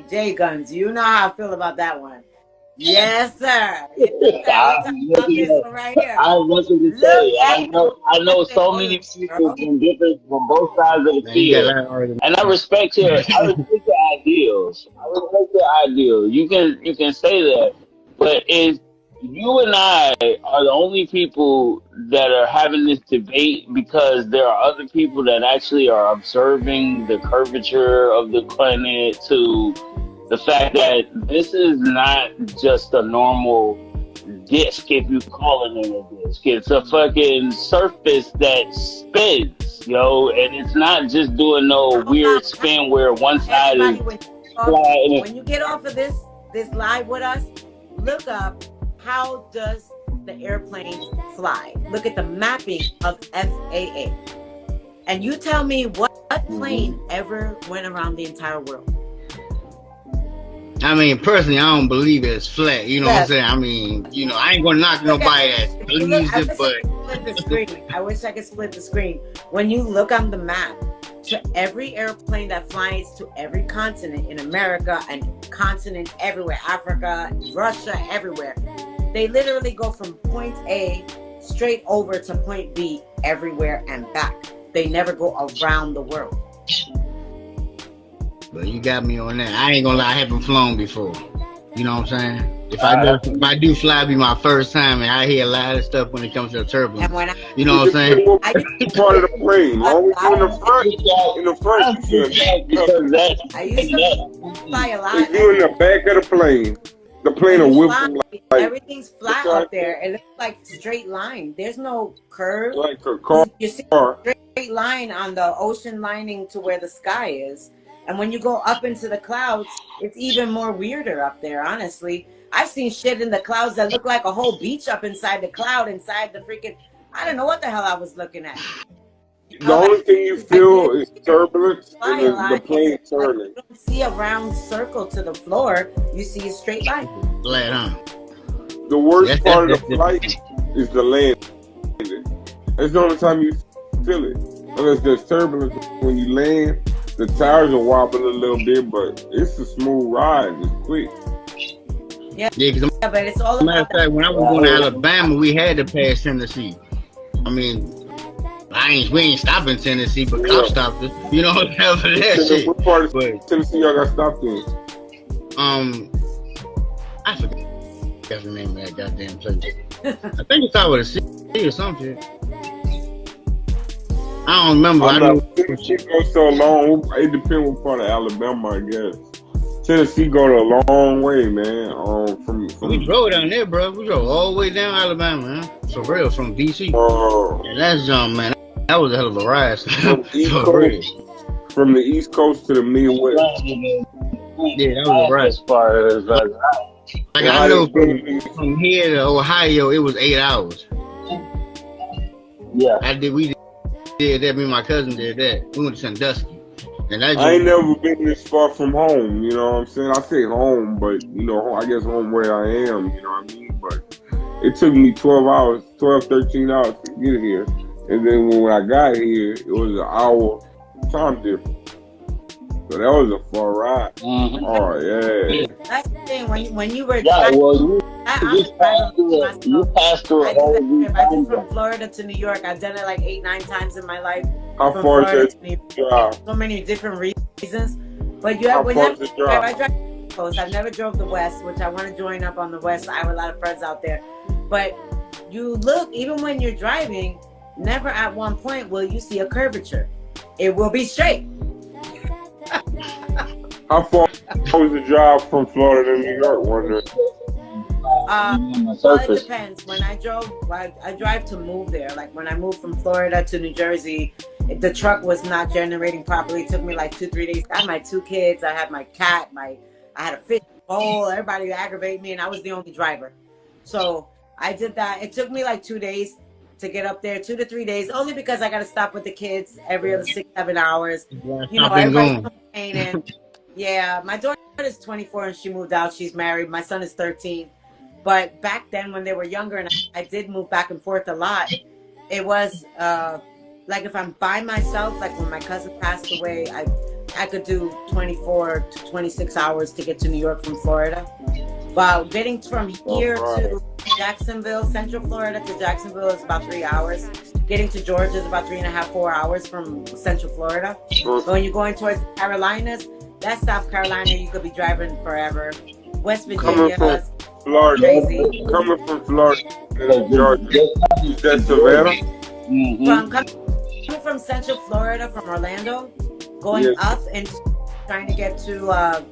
J Guns. You know how I feel about that one. Yes, sir. Yes, sir. We I, talking about this one right here. I wasn't to Look say. at I know so the many people girl. from both sides of the Man, you got a field, lot of arguments. and I respect your ideals. I respect your ideals. You can say that, but if you and I are the only people that are having this debate because there are other people that actually are observing the curvature of the planet to the fact that this is not just a normal disc, if you call it a disc. It's a fucking surface that spins, yo, and it's not just doing no How weird about spin where one side is everybody flat. when you get off of this live with us, look up how does the airplane fly. Look at the mapping of FAA. And you tell me what plane ever went around the entire world. I mean, personally, I don't believe it's flat. You know what I'm Yes. saying? I mean, you know, I ain't gonna knock nobody that believes I it, wish but I could split the screen. I wish I could split the screen. When you look on the map, to every airplane that flies to every continent in America and continents everywhere, Africa, Russia, everywhere, they literally go from point A straight over to point B everywhere and back. They never go around the world. but you got me on that. I ain't gonna lie, I haven't flown before. You know what I'm saying? If I do fly, it'll be my first time, and I hear a lot of stuff when it comes to the turbulence. And when You know what I'm saying? What part of the plane? Long as you in the front, you should. Because that's I used to fly a lot. If you in the back of the plane will whip them Everything's flat up there. It looks like straight line. There's no curve. like a car. You see a straight line on the ocean lining to where the sky is. And when you go up into the clouds, it's even more weirder up there, honestly. I've seen shit in the clouds that look like a whole beach up inside the cloud, inside the freaking... I don't know what the hell I was looking at. The only thing you feel is turbulence and the plane turning. You don't see a round circle to the floor. You see a straight line. Flat, huh? The worst part of the flight is the landing. That's the only time you feel it. Unless there's turbulence when you land, the tires will wobble a little bit, but it's a smooth ride. It's quick. Yeah, because but it's all matter of about fact, when I was going to Alabama, we had to pass Tennessee. I mean, we ain't stopping Tennessee, but cops stopped us. You know what I'm saying? That shit. What part of But, Tennessee y'all got stopped in? I forget the name of that goddamn place. I think it's out with a C or some shit. I don't remember. I know Tennessee goes so long. It depends what part of Alabama, I guess. Tennessee go a long way, man. We drove down there, bro. We drove all the way down Alabama, man. For real, from DC. And that's man. That was a hell of a ride. From the East Coast to the Midwest. Yeah, that was a ride. As far as like I know from here to Ohio, it was 8 hours. Yeah, We did that. Me and my cousin did that. We went to Sandusky. And I ain't never been this far from home, you know what I'm saying? I say home, but, you know, I guess home where I am, you know what I mean? But it took me 13 hours to get here. And then when I got here, it was an hour time difference. So that was a far ride. Mm-hmm. Oh, yeah. That's the thing. When you were yeah, well, you passed through I did from Florida to New York. I've done it like 8-9 times in my life. How far is that drive? So many different reasons. But you have, when I drive coast, I've never drove the West, which I want to join up on the West. I have a lot of friends out there. But you look, even when you're driving, never at one point will you see a curvature. It will be straight. How far was the drive from Florida to New York, wondering? Well, it depends. When I drive to move there. Like when I moved from Florida to New Jersey, the truck was not generating properly. It took me like 2-3 days. I had my 2 kids. I had my cat. I had a fish bowl. Everybody aggravated me, and I was the only driver. So I did that. It took me like 2 days to get up there, 2 to 3 days, only because I got to stop with the kids every other 6-7 hours. You know, everybody's complaining. Yeah, my daughter is 24 and she moved out. She's married. My son is 13. But back then when they were younger and I did move back and forth a lot, it was like if I'm by myself, like when my cousin passed away, I could do 24 to 26 hours to get to New York from Florida. But getting from here to Jacksonville, Central Florida to Jacksonville is about 3 hours. Getting to Georgia is about 3.5, 4 hours from Central Florida. But when you're going towards the Carolinas, that's South Carolina. You could be driving forever. West Virginia, Coming from Florida, crazy. coming from Florida to Georgia, is that Savannah? From coming from Central Florida, from Orlando, going up and trying to get to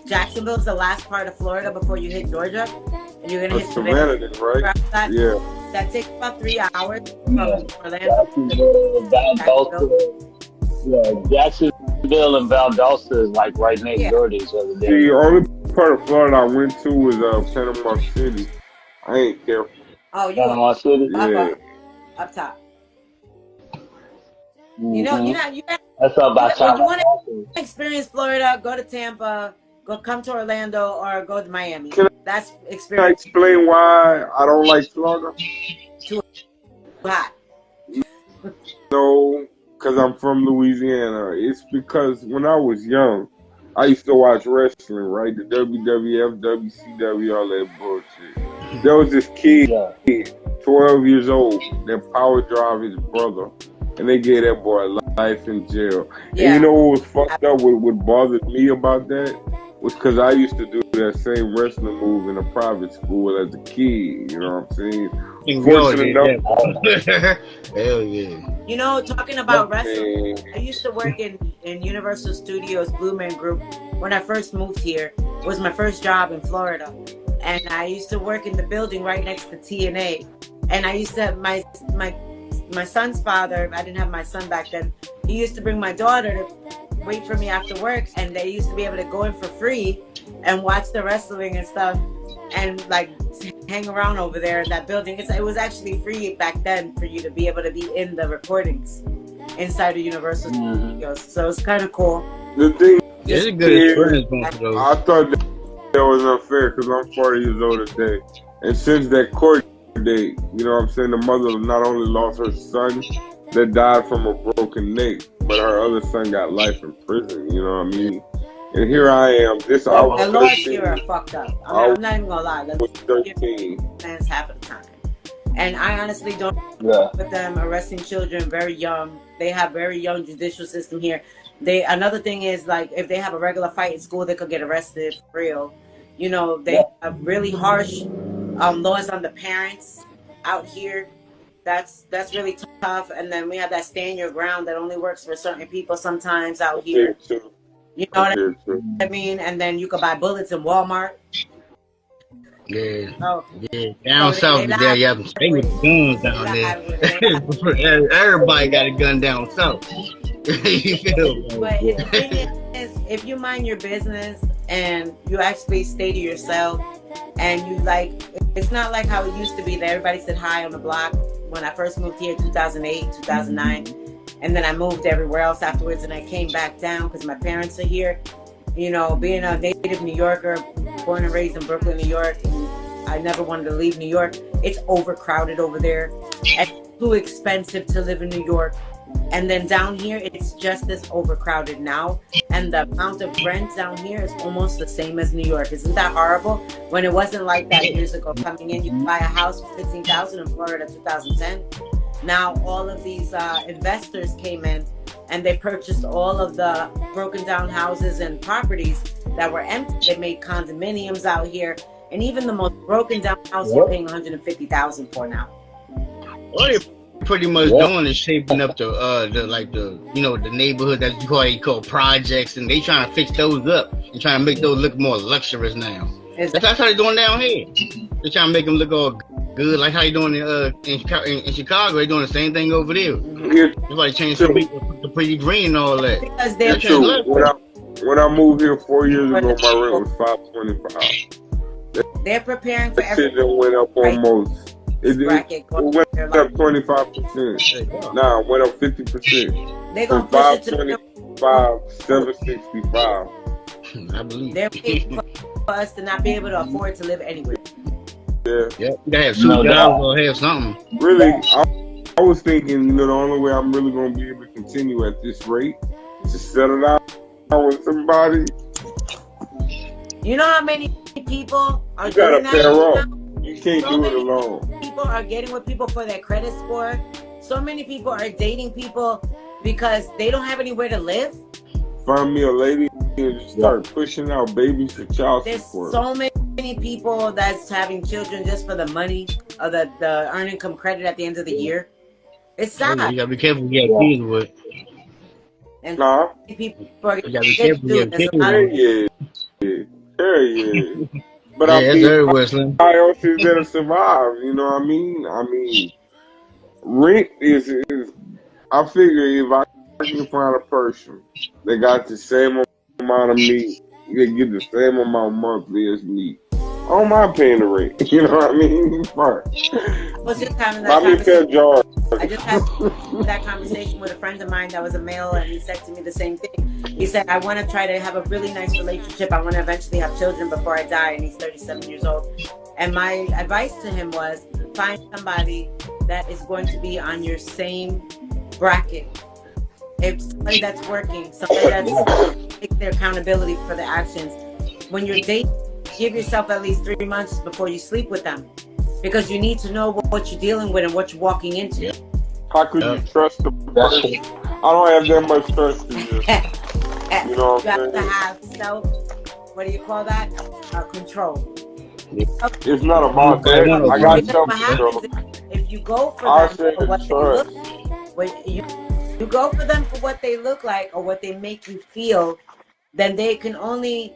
Jacksonville is the last part of Florida before you hit Georgia, and you're gonna hit Savannah, then, right? Yeah. That takes about 3 hours from Orlando. Jacksonville and Valdosta is like right next door to each other. The only part of Florida I went to was Panama City. I ain't careful. Oh, you Panama City? Yeah. up top. You know, you got. That's all about When you want to experience Florida, go to Tampa, come to Orlando, or go to Miami. That's Can I experience. explain why I don't like Florida? Too hot. No, because I'm from Louisiana. It's because when I was young, I used to watch wrestling, right? The WWF, WCW, all that bullshit. There was this kid, 12 years old, that power drive his brother, and they gave that boy life in jail. Yeah. And you know what was fucked up? What bothered me about that was because I used to do that same wrestling move in a private school as a kid. You know what I'm saying? Fortunate enough. Hell yeah. You know, talking about wrestling, I used to work in Universal Studios Blue Man Group when I first moved here. It was my first job in Florida. And I used to work in the building right next to TNA. And I used to, my son's father, I didn't have my son back then, he used to bring my daughter to wait for me after work, and they used to be able to go in for free and watch the wrestling and stuff and like hang around over there in that building. It was actually free back then for you to be able to be in the recordings inside of Universal Studios. So it's kind of cool. The thing It's a good experience going for those. I thought that was unfair because I'm 40 years old today. And since that court date, you know what I'm saying, the mother not only lost her son that died from a broken neck, but her other son got life in prison, you know what I mean? And here I am. I was The laws 13. here are fucked up. I'm not even gonna lie. I was 13. Plans half of the time. And I honestly don't with them arresting children very young. They have very young judicial system here. Another thing is, like, if they have a regular fight in school, they could get arrested for real. You know, they have really harsh laws on the parents out here. That's really tough. And then we have that stand your ground that only works for certain people sometimes out here. You know what I mean? And then you could buy bullets in Walmart. Yeah. Oh. Yeah. Down south, there you have them stay with the guns down there. Everybody got a gun down south. You feel me? But the thing is, if you mind your business and you actually stay to yourself and you it's not like how it used to be that everybody said hi on the block. When I first moved here in 2008, 2009, and then I moved everywhere else afterwards, and I came back down because my parents are here. You know, being a native New Yorker, born and raised in Brooklyn, New York, and I never wanted to leave New York. It's overcrowded over there and too expensive to live in New York. And then down here, it's just as overcrowded now. And the amount of rent down here is almost the same as New York. Isn't that horrible? When it wasn't like that years ago, coming in, you could buy a house for $15,000 in Florida 2010. Now all of these investors came in and they purchased all of the broken down houses and properties that were empty. They made condominiums out here. And even the most broken down house you're paying $150,000 for now. What they're pretty much doing is shaping up the neighborhood that you call projects, and they trying to fix those up and trying to make those look more luxurious now. That's how they're doing down here. They're trying to make them look all good, like how they doing in Chicago. They're doing the same thing over there. Everybody changed the pretty green and all that. Because they're when I moved here 4 years ago, my rent was $525. They're preparing for everything. It went up almost. It went up 25%. Now it went up 50%. They're gonna push it to $765. I believe they're paying for us to not be able to afford to live anywhere. Yeah. They have 2 jobs or have something. Really, I was thinking, the only way I'm really gonna be able to continue at this rate is to settle down with somebody, you know how many people are you gotta doing pair that? up. You can't do it alone. People are getting with people for their credit score. So many people are dating people because they don't have anywhere to live. Find me a lady and just start pushing out babies for child There's support. so many people that's having children just for the money or the earned income credit at the end of the year. It's sad. You gotta be careful who you got kids with. And people are You gotta be careful who you got kids with. Yeah. But Yeah, I that's mean, everywhere, Slim. how else is there to survive? You know what I mean? I mean, rent is I figure if I can find a person that got the same amount of me, they get the same amount monthly as me, I don't mind paying the rent. You know what I mean? Fine. I was just having that Let me pay George. I just had that conversation with a friend of mine that was a male, and he said to me the same thing. He said, I want to try to have a really nice relationship. I want to eventually have children before I die, and he's 37 years old. And my advice to him was, find somebody that is going to be on your same bracket. If somebody that's working, somebody that's taking their accountability for the actions. When you're dating, give yourself at least 3 months before you sleep with them, because you need to know what you're dealing with and what you're walking into. Yeah. How could you trust the person? I don't have that much trust in this. You know what You I'm have to saying? have what do you call that? Control. It's not about that. I got Because what self-control. happens if you go for I them said for what they trust. look, when you go for them for what they look like or what they make you feel, then they can only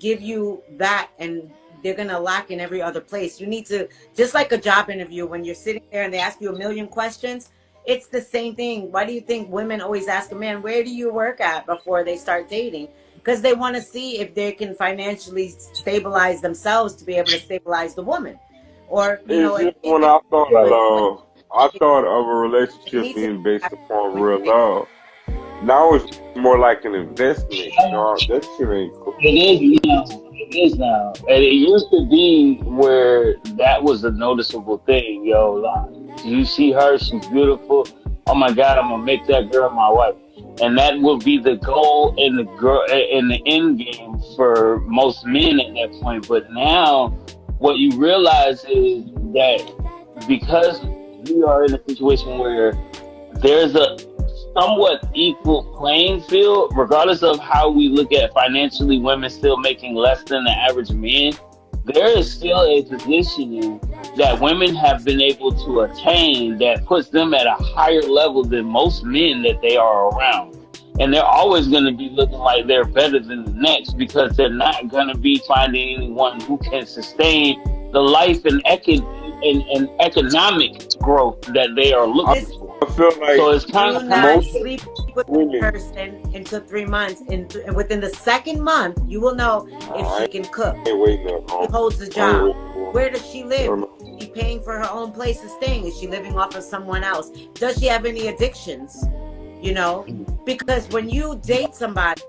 give you that, and they're gonna lack in every other place. You need to, just like a job interview, when you're sitting there and they ask you a million questions, it's the same thing. Why do you think women always ask a man, where do you work at, before they start dating? Because they want to see if they can financially stabilize themselves to be able to stabilize the woman. Or, you know, It's just when I thought of a relationship being based upon real love. Now it's more like an investment. You know, that shit ain't cool. It is now. It is now. And it used to be where that was a noticeable thing. Yo, like, you see her, she's beautiful. Oh my God, I'm gonna make that girl my wife. And that will be the goal and the end game for most men at that point. But now, what you realize is that because we are in a situation where there's a somewhat equal playing field, regardless of how we look at financially, women still making less than the average man, there is still a positioning that women have been able to attain that puts them at a higher level than most men that they are around. And they're always going to be looking like they're better than the next, because they're not going to be finding anyone who can sustain the life and economic growth that they are looking for. I feel like So it's kind do of not most sleep with the person until 3 months. And within the second month, you will know if she can cook. I ain't waiting that She long. holds a job. Where Where does she live? Is she paying for her own place of staying? Is she living off of someone else? Does she have any addictions? You know, because when you date somebody,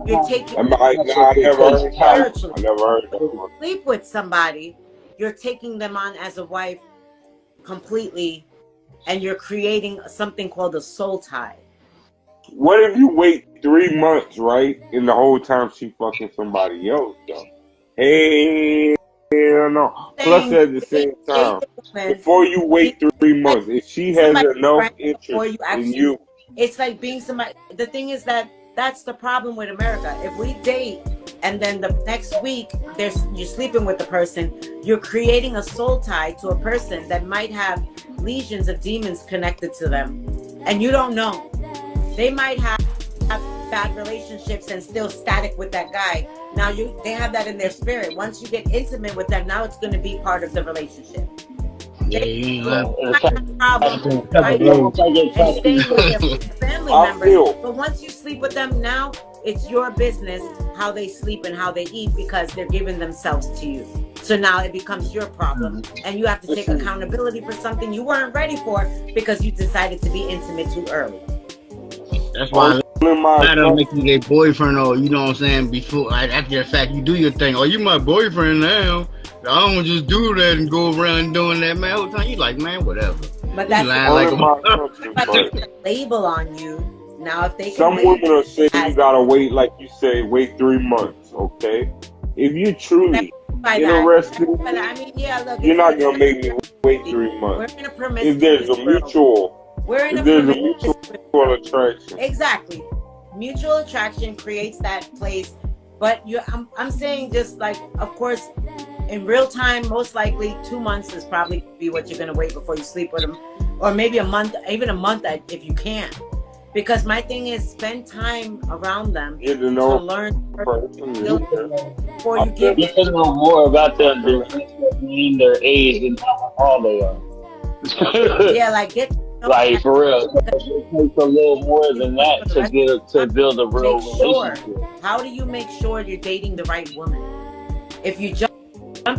you're taking I never heard that. I never heard that. sleep with somebody, you're taking them on as a wife completely, and you're creating something called a soul tie. What if you wait 3 months, right? And the whole time she fucking somebody else, though? Hell no. Plus, at the same time, before you wait 3 months, if she has enough interest in you, it's like being somebody. The thing is that's the problem with America. If we date and then the next week you're sleeping with the person, you're creating a soul tie to a person that might have legions of demons connected to them, and you don't know. They might have bad relationships and still static with that guy. Now they have that in their spirit. Once you get intimate with them, now it's going to be part of the relationship. Yeah, you know. Problem, right? And staying with their family members. But once you sleep with them, now it's your business how they sleep and how they eat, because they're giving themselves to you. So now it becomes your problem, and you have to take accountability for something you weren't ready for because you decided to be intimate too early. That's why I don't make you a boyfriend, or you know what I'm saying, before, after the fact, you do your thing. Oh, you my boyfriend now. I don't just do that and go around doing that, man. All the time you like, man, whatever. But that's like a label on you. Now, if they can Some wait, women are saying you as gotta wait, like you say, wait 3 months. Okay, if you truly by that, interested in but me, I mean, yeah, look, you're not it's gonna make me wait we're 3 months. in a If promiscuous there's a world. We're in a promiscuous world. attraction, Exactly. Mutual attraction creates that place. But I'm saying, just like, of course, in real time, most likely 2 months is probably be what you're gonna wait before you sleep with them, or maybe a month, even a month if you can. Because my thing is, spend time around them get to to know learn the person. before you give. You can know more about them than just their age and how tall they are. Yeah, like get. Like for real, it takes a little more than that to build a real Make sure. relationship. How do you make sure you're dating the right woman? If you jump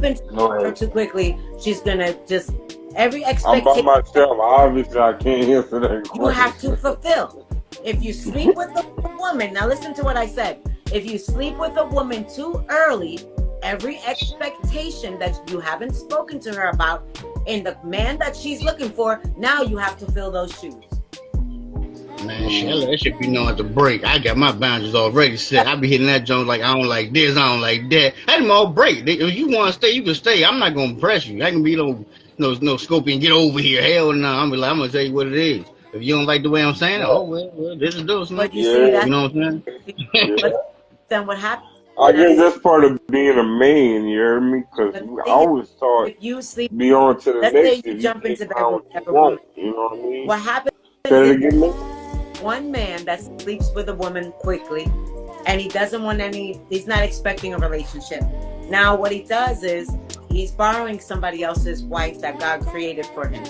into her too quickly, she's gonna just every I'm expectation by myself. Obviously, I can't answer that question. you have to fulfill. If you sleep with a woman, now listen to what I said. If you sleep with a woman too early, every expectation that you haven't spoken to her about in the man that she's looking for, now you have to fill those shoes. Man, shit, that should be known at the break. I got my boundaries already set. I be hitting that joint like I don't like this, I don't like that. Let them all break. If you want to stay, you can stay. I'm not gonna press you. I can be no Scorpion. Get over here. Hell no. I'm gonna tell you what it is. If you don't like the way I'm saying it, oh well this is those. But you see that, you know what I'm saying? but then what happens? I guess that's part of being a man, you hear me? Because I was taught if you sleep, be on to the let's next say if you you jump can't into bed find with what you whatever want. woman. You know what I mean? What happens Say it is again, man. one man that sleeps with a woman quickly, and he doesn't want he's not expecting a relationship. Now what he does is he's borrowing somebody else's wife that God created for him.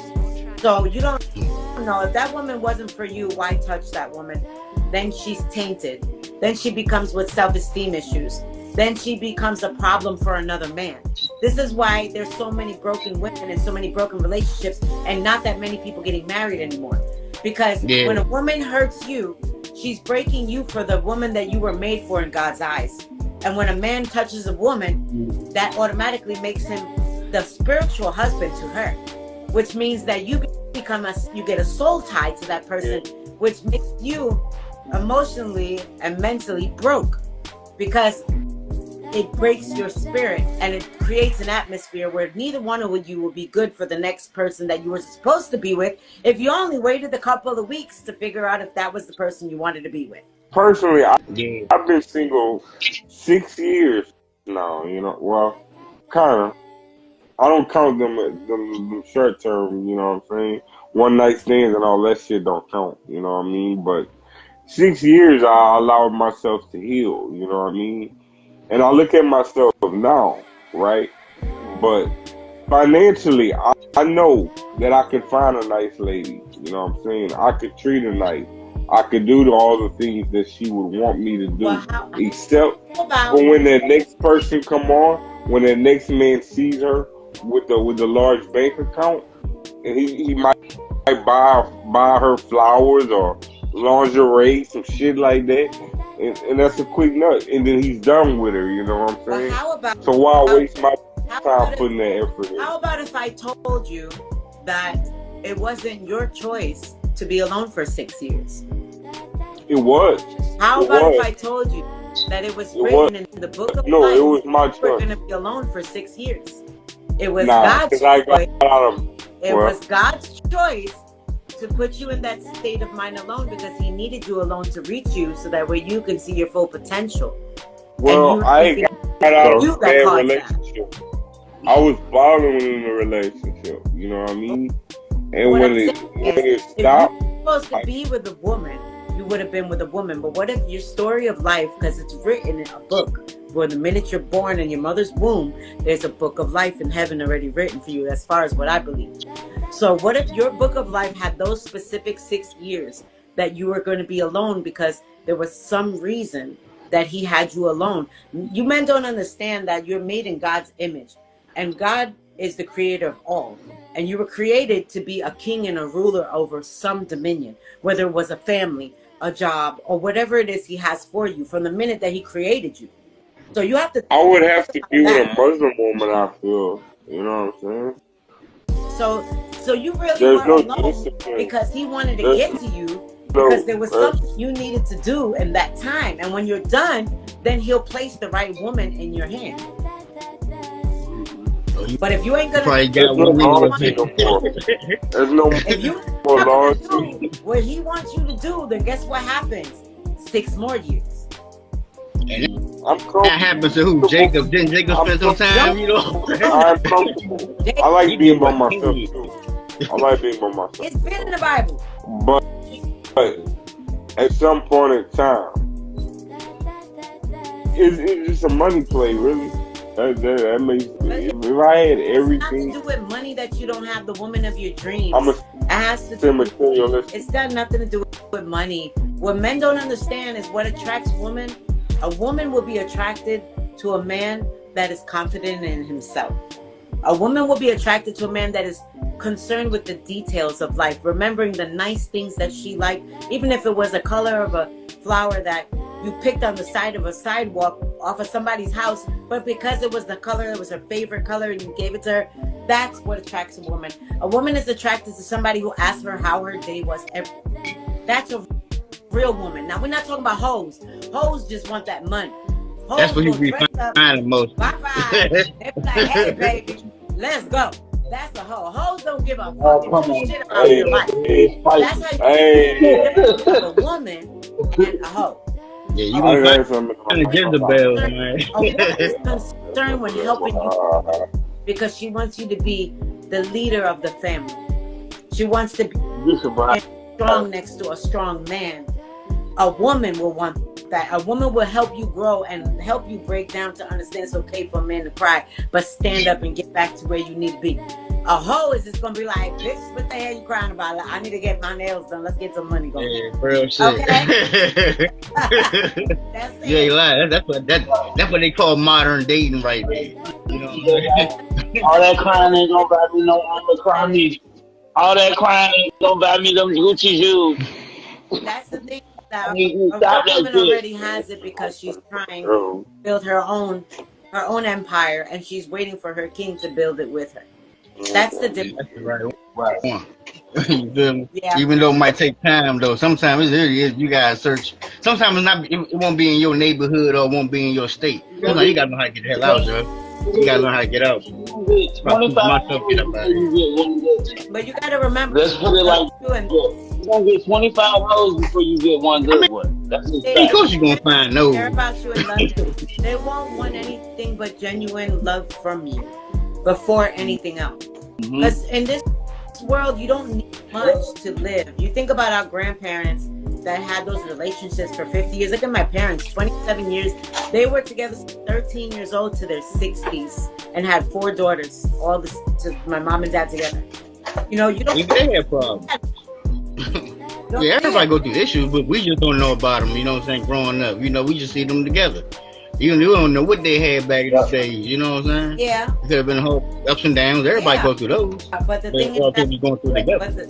So you don't know, if that woman wasn't for you, why touch that woman? Then she's tainted. Then she becomes with self-esteem issues. Then she becomes a problem for another man. This is why there's so many broken women and so many broken relationships, and not that many people getting married anymore. Because when a woman hurts you, she's breaking you for the woman that you were made for in God's eyes. And when a man touches a woman, that automatically makes him the spiritual husband to her, which means that you get a soul tie to that person, which makes you emotionally and mentally broke, because it breaks your spirit and it creates an atmosphere where neither one of you will be good for the next person that you were supposed to be with if you only waited a couple of weeks to figure out if that was the person you wanted to be with. Personally, I've been single 6 years now, you know. Well, kind of. I don't count them short term, you know what I'm saying? One night stands and all that shit don't count, you know what I mean? But 6 years I allowed myself to heal, you know what I mean? And I look at myself now, right? But financially, I know that I could find a nice lady, you know what I'm saying? I could treat her nice. I could do all the things that she would want me to do. Except for when that next person come on, when that next man sees her with the large bank account, and he might buy her flowers or lingerie, some shit like that, and that's a quick nut, and then he's done with her. You know what I'm saying? So why waste my time putting that effort in? How about if I told you that it wasn't your choice to be alone for 6 years? It was. How about if I told you that it was written in the book of life? No, it was my choice. We're going to be alone for 6 years. It was God's choice. It was God's choice to put you in that state of mind alone, because he needed you alone to reach you, so that way you can see your full potential. Well, I got out of a bad relationship. I was following in a relationship, you know what I mean? And when it stopped, if you were supposed to be with a woman, you would have been with a woman. But what if your story of life, because it's written in a book, where the minute you're born in your mother's womb, there's a book of life in heaven already written for you, as far as what I believe. So what if your book of life had those specific 6 years that you were going to be alone because there was some reason that he had you alone? You men don't understand that you're made in God's image, and God is the creator of all. And you were created to be a king and a ruler over some dominion, whether it was a family, a job, or whatever it is he has for you from the minute that he created you. So you have to. I would have to be with a Muslim woman, I feel. You know what I'm saying? So you really weren't alone because he wanted to get to you. because there was something you needed to do in that time. And when you're done, then he'll place the right woman in your hand. But if you ain't gonna, there's no loyalty no more. There's no if you more not gonna loyalty. do what he wants you to do, then guess what happens? 6 more years. That happens to who? Jacob? Didn't Jacob spend some time, you know? I like being by myself too. I like being by myself. It's been in the Bible. But at some point in time, it's just a money play, really. That makes, if I had everything, it's not to do with money that you don't have the woman of your dreams. it has to do with, materialistic. it's got nothing to do with money. What men don't understand is what attracts women. A woman will be attracted to a man that is confident in himself. A woman will be attracted to a man that is concerned with the details of life, remembering the nice things that she liked, even if it was a color of a flower that you picked on the side of a sidewalk off of somebody's house, but because it was the color, it was her favorite color, and you gave it to her. That's what attracts a woman. A woman is attracted to somebody who asks her how her day was. That's a real woman. Now, we're not talking about hoes. Hoes just want that money. Hoes That's what you be finding most. Bye-bye. They be like, hey, baby, let's go. That's a hoe. Hoes don't give a fucking shit about your life. That's how you a woman and a hoe. Yeah, you gonna find the Jezebels, man. A woman is concerned when helping you because she wants you to be the leader of the family. She wants to be strong next to a strong man. A woman will want that. A woman will help you grow and help you break down to understand it's okay for a man to cry, but stand up and get back to where you need to be. A hoe is just gonna be like, bitch, what the hell you crying about? Like, I need to get my nails done. Let's get some money going. Yeah, real shit. Okay. That's it. You ain't lying. That's what they call modern dating right there. You know what I'm saying? All that crying ain't gonna buy me no Abercrombie. All that crying ain't gonna buy me them Gucci shoes. That's the thing. A woman already has it because she's trying to build her own empire, and she's waiting for her king to build it with her. That's the difference. That's right. You feel me? Yeah. Even though it might take time, though, sometimes you gotta search. Sometimes it won't be in your neighborhood or it won't be in your state. You gotta know how to get the hell out, Joe. You gotta learn how to get out. But you gotta remember. Let's put it like you're gonna get 25 hoes before you get one good one. That's of course you're gonna find no. Care about you and love you. They won't want anything but genuine love from you before anything else. Because in this world, you don't need much to live. You think about our grandparents that had those relationships for 50 years. Look at my parents, 27 years. They were together 13 years old to their 60s and had 4 daughters, all this to my mom and dad together. You know, you don't. Even they have problems. Yeah, everybody go through issues, but we just don't know about them. You know what I'm saying? Growing up, you know, we just see them together. You don't know what they had back in the days. You know what I'm saying? Yeah. It could have been a whole ups and downs. Everybody go through those. But the thing is that, going through together.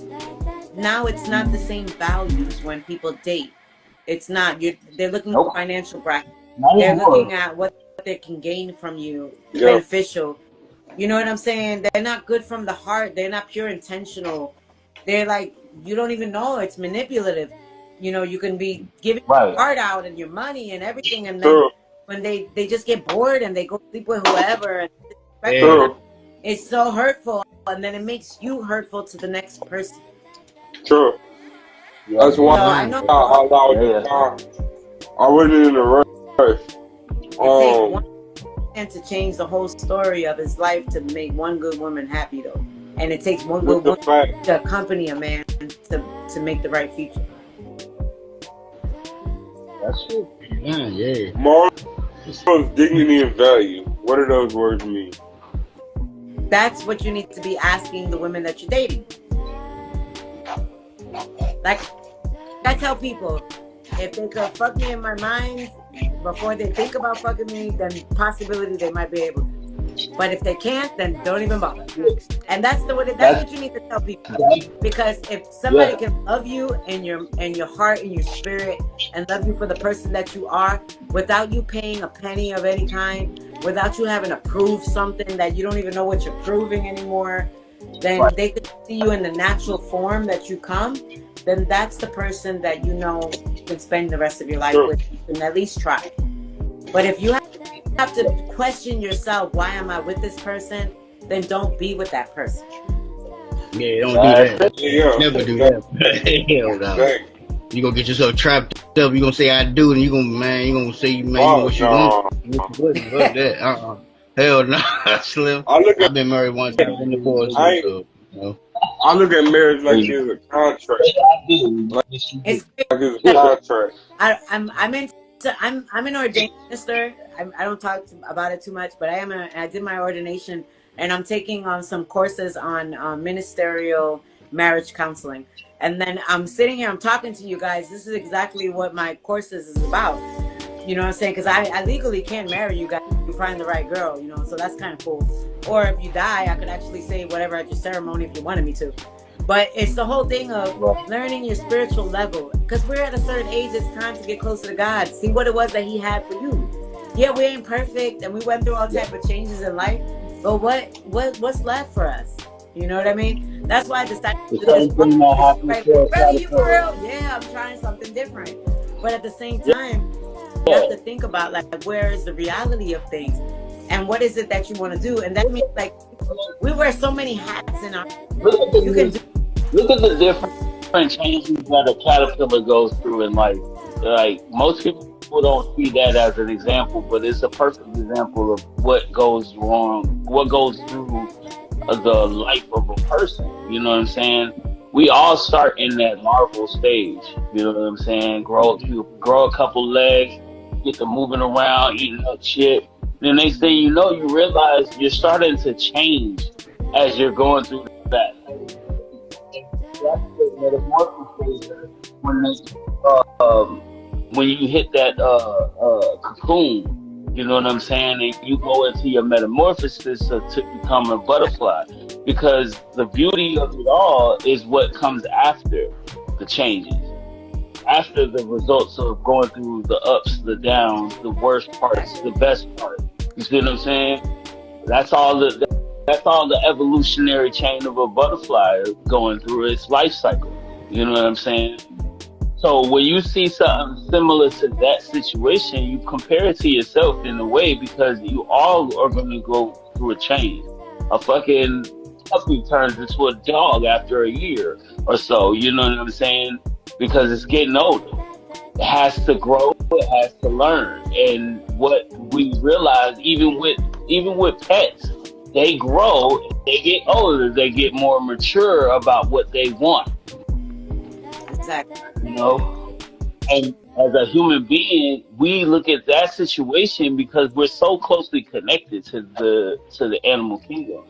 Now it's not the same values when people date. It's not. They're looking at financial bracket. They're looking at what they can gain from you, beneficial. You know what I'm saying? They're not good from the heart. They're not pure intentional. They're like, you don't even know. It's manipulative. You know, you can be giving your heart out and your money and everything, and then when they just get bored and they go sleep with whoever, and it's so hurtful, and then it makes you hurtful to the next person. True. That's why I wasn't in a rush. And to change the whole story of his life to make one good woman happy, though. And it takes one good woman to accompany a man to make the right future. That's true. Yeah. Morals, dignity, and value. What do those words mean? That's what you need to be asking the women that you're dating. Like I tell people, if they could fuck me in my mind before they think about fucking me, then possibility they might be able to. But if they can't, then don't even bother. And that's what you need to tell people. Because if somebody can love you in your heart and your spirit and love you for the person that you are, without you paying a penny of any kind, without you having to prove something that you don't even know what you're proving anymore, then they could see you in the natural form that you come, then that's the person that you know you can spend the rest of your life with, and at least try. But if you have to question yourself, why am I with this person? Then don't be with that person. Yeah, don't do that. Yeah, never do that. Hell no. You gonna get yourself trapped up. You gonna say I do, and you gonna say what you want. Fuck that. Hell no, Slim. I've been married one time in the boys. So, I look at marriage like it's a contract. It's a contract. I'm an ordained minister. I don't talk about it too much, but I did my ordination, and I'm taking on some courses on ministerial marriage counseling. And then I'm sitting here, I'm talking to you guys. This is exactly what my courses is about. You know what I'm saying? Because I legally can't marry you guys if you find the right girl, you know, so that's kind of cool. Or if you die, I could actually say whatever at your ceremony if you wanted me to. But it's the whole thing of learning your spiritual level. Because we're at a certain age, it's time to get closer to God. See what it was that he had for you. Yeah, we ain't perfect, and we went through all type of changes in life. But what's left for us? You know what I mean? That's why I decided to do this. Brother, you for real? Yeah, I'm trying something different. But at the same time, you have to think about like where is the reality of things, and what is it that you want to do? And that means like we wear so many hats in our. Look at the different changes that a caterpillar goes through in life. Like most people don't see that as an example, but it's a perfect example of what goes wrong, what goes through the life of a person. You know what I'm saying? We all start in that larval stage. You know what I'm saying? Grow a couple legs, get to moving around, eating up shit. The next thing you know, you realize you're starting to change as you're going through that. That's the metamorphosis when you hit that cocoon. You know what I'm saying? And you go into your metamorphosis to become a butterfly. Because the beauty of it all is what comes after the changes. After the results of going through the ups, the downs, the worst parts, the best part. You see what I'm saying? That's all the evolutionary chain of a butterfly going through its life cycle. You know what I'm saying? So when you see something similar to that situation, you compare it to yourself in a way, because you all are going to go through a change. A fucking puppy turns into a dog after a year or so. You know what I'm saying? Because it's getting older. It has to grow. It has to learn. And what we realize, even with pets, they grow. They get older. They get more mature about what they want. Exactly. You know, and as a human being, we look at that situation because we're so closely connected to the animal kingdom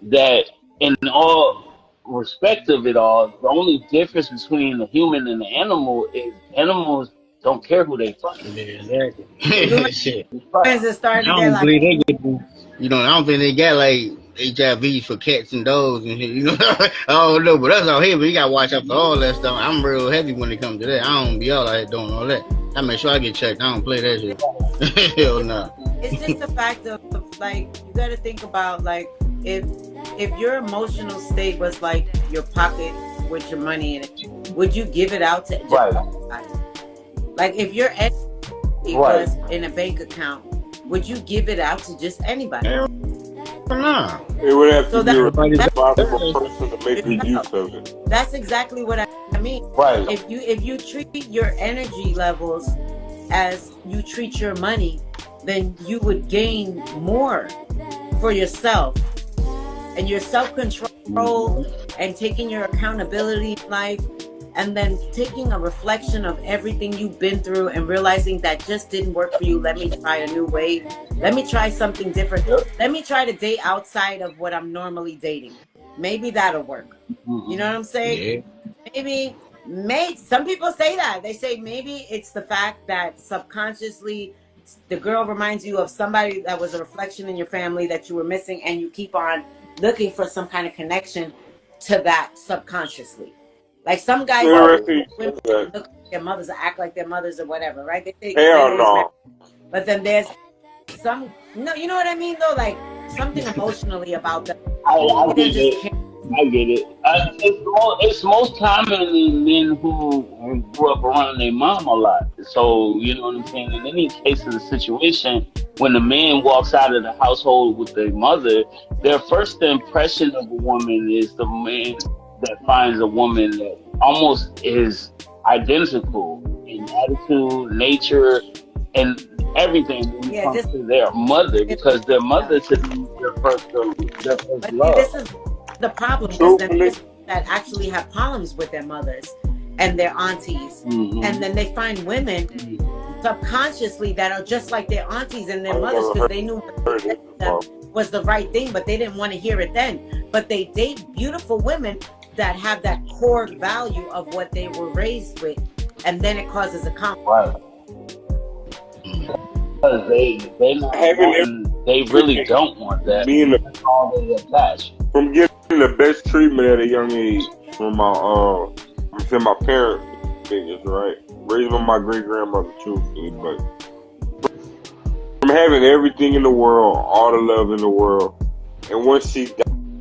that, in all respect of it all, the only difference between the human and the animal is animals don't care who they fuck. Shit. I don't believe they get. You know, I don't think they got like HIV for cats and dogs and shit. You know, I don't know, but that's all here. But you gotta watch out for all that stuff. I'm real heavy when it comes to that. I don't be all out here doing all that. I make sure I get checked. I don't play that shit. Hell no. It's just the fact of like, you gotta think about like if your emotional state was like your pocket with your money in it, would you give it out to everybody? Like if your energy was in a bank account, would you give it out to just anybody? Nah. It would have to be a responsible person to make good use of it. That's exactly what I mean. Right. If you treat your energy levels as you treat your money, then you would gain more for yourself. And your self-control and taking your accountability in life, and then taking a reflection of everything you've been through and realizing that just didn't work for you. Let me try a new way. Let me try something different. Let me try to date outside of what I'm normally dating. Maybe that'll work. You know what I'm saying? Yeah. Maybe some people say that. They say maybe it's the fact that subconsciously the girl reminds you of somebody that was a reflection in your family that you were missing, and you keep on looking for some kind of connection to that subconsciously. Like some guys look like their mothers or act like their mothers or whatever, right? They think no. But then there's some, no, you know what I mean though? Like something emotionally about them. I get it. It's most common in men who grew up around their mom a lot. So, you know what I'm saying? In any case of the situation, when the man walks out of the household with their mother, their first impression of a woman is the man that finds a woman that almost is identical in attitude, nature, and everything when it comes to their mother, because their mother to them is their first love. This is the problem, is that actually have problems with their mothers and their aunties, and then they find women subconsciously that are just like their aunties and their mothers, because they knew that was the right thing, but they didn't want to hear it then. But they date beautiful women that have that core value of what they were raised with, and then it causes a conflict. Right. Because they really don't want that. From getting the best treatment at a young age from my parents figures, right? Raised by my great grandmother, truthfully, but from having everything in the world, all the love in the world, and once she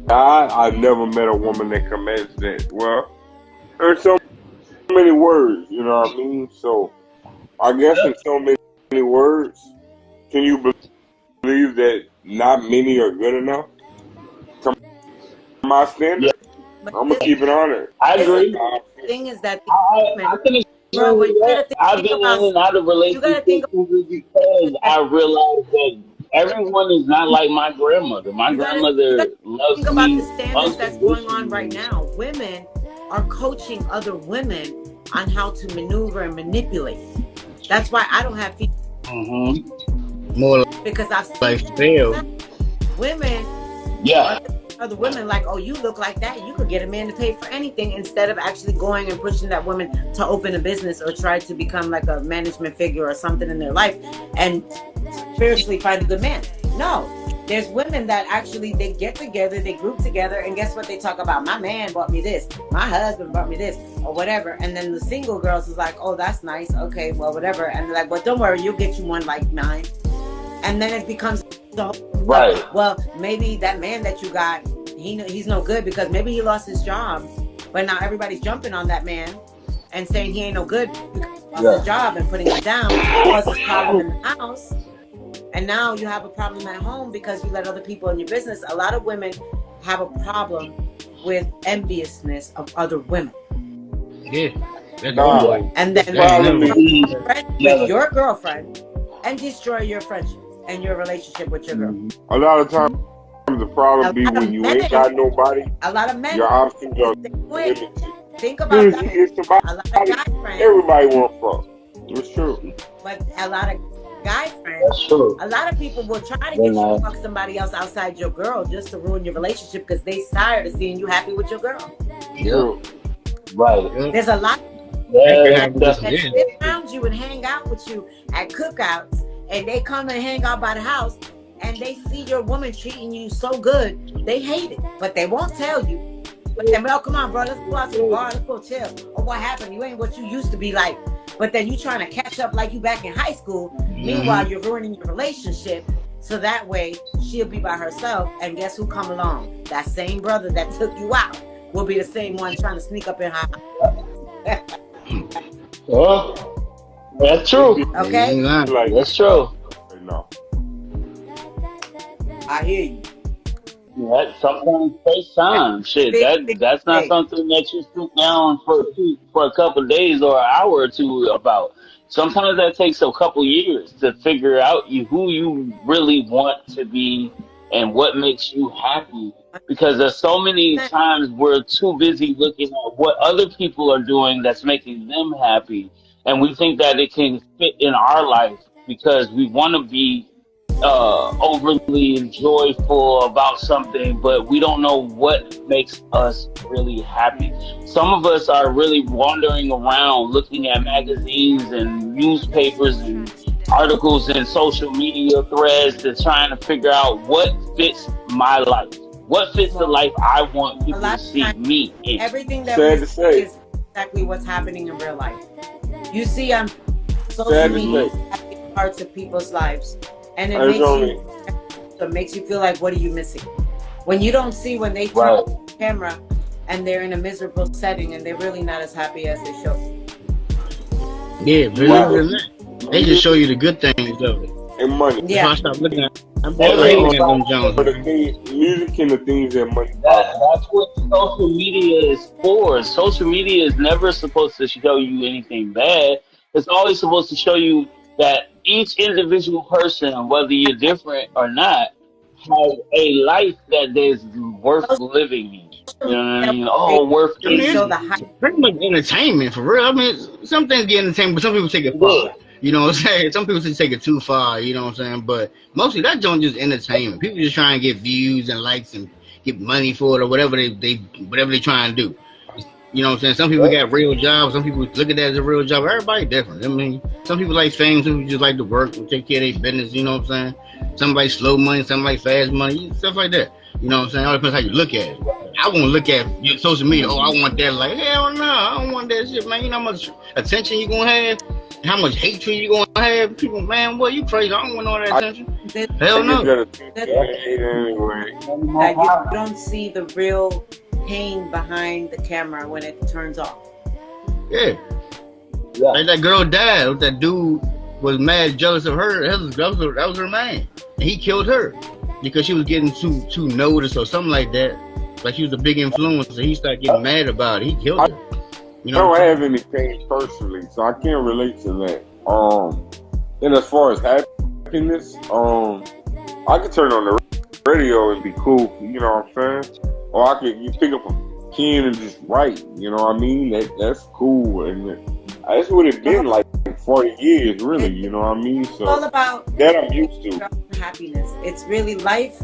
died, I've never met a woman that commands that. Well, there's so many words, you know what I mean? So I guess in so many words, can you believe that not many are good enough? To my standard, I'm gonna keep it on it. I agree. The thing is that I can agree with that. I've been in and out of relationships because I realized that everyone is not like my grandmother. My grandmother loves me. Think about the standards that's going on right now. Women are coaching other women on how to maneuver and manipulate. That's why I don't have female. More because I've seen women. Yeah. Other women like, oh, you look like that, you could get a man to pay for anything, instead of actually going and pushing that woman to open a business or try to become like a management figure or something in their life and spiritually find a good man. No, there's women that actually, they get together, they group together, and guess what they talk about? My man bought me this, my husband bought me this, or whatever. And then the single girls is like, oh, that's nice, okay, well, whatever. And they're like, well, don't worry, you'll get you one like mine. And then it becomes the whole, right. Well, maybe that man that you got, he's no good because maybe he lost his job, but now everybody's jumping on that man and saying he ain't no good because he lost his job and putting him down, causes problem in the house. And now you have a problem at home because you let other people in your business. A lot of women have a problem with enviousness of other women. Yeah. And then with your girlfriend and destroy your friendship and your relationship with your girl. A lot of times the problem be when you ain't got nobody. A lot of men. Your options are limited. Think about that. A lot of guy friends. Everybody wants fuck. It's true. But a lot of guy friends. That's true. A lot of people will try to get you to fuck somebody else outside your girl just to ruin your relationship because they tired of seeing you happy with your girl. Yeah. Right. There's a lot that sit around you and hang out with you at cookouts, and they come and hang out by the house, and they see your woman treating you so good, they hate it, but they won't tell you. But then, well, come on, bro, let's go out to the bar, let's go chill. Or what happened? You ain't what you used to be like. But then you trying to catch up like you back in high school. Meanwhile, you're ruining your relationship. So that way, she'll be by herself. And guess who come along? That same brother that took you out will be the same one trying to sneak up in her house. Well, that's true. Okay? That's true. No. I hear you. That sometimes takes time. Shit, that's not something that you sit down for a couple of days or an hour or two about. Sometimes that takes a couple years to figure out who you really want to be and what makes you happy. Because there's so many times we're too busy looking at what other people are doing that's making them happy, and we think that it can fit in our life because we want to be overly joyful about something, but we don't know what makes us really happy. Some of us are really wandering around looking at magazines and newspapers and articles and social media threads to trying to figure out what fits my life. What fits the life I want people to see me in. Everything that we see is exactly what's happening in real life. You see on social media parts of people's lives. And it makes you feel like, what are you missing? When you don't see when they turn camera and they're in a miserable setting and they're really not as happy as they show. Yeah, they just show you the good things of it. And money. Yeah. So I stopped looking at. I'm Everything looking at them Jones. For the things, music and the things that money. That's what social media is for. Social media is never supposed to show you anything bad. It's always supposed to show you that each individual person, whether you're different or not, has a life that is worth living in. You know what I mean? Oh, worth They show living. the hype. Pretty much entertainment for real. I mean, some things get entertainment, but some people take it far. You know what I'm saying? Some people just take it too far. You know what I'm saying? But mostly that don't just entertainment. People just try and get views and likes and get money for it or whatever they try and do. You know what I'm saying? Some people got real jobs. Some people look at that as a real job. Everybody different. I mean, some people like fame. Some people just like to work and take care of their business. You know what I'm saying? Some like slow money. Some like fast money. Stuff like that. You know what I'm saying? It all depends how you look at it. I won't look at your social media. Oh, I want that. Like, hell no, I don't want that shit, man. You know how much attention you gonna have? How much hatred you gonna have? People, man, what, you crazy? I don't want all that attention. Hell no. Anyway. That you don't see the real pain behind the camera when it turns off. Yeah. Like that girl died. That dude was mad, jealous of her. That was her man, and he killed her because she was getting too noticed or something like that. Like she was a big influencer. He started getting mad about it. He killed her. You know, I don't have any pain personally, so I can't relate to that. And as far as happiness, I could turn on the radio and be cool. You know what I'm saying? Or I could pick up a pen and just write. You know what I mean? That's cool, and that's what it's been like 40 years, really. You know what I mean? So It's all about that I'm used to. happiness. It's really life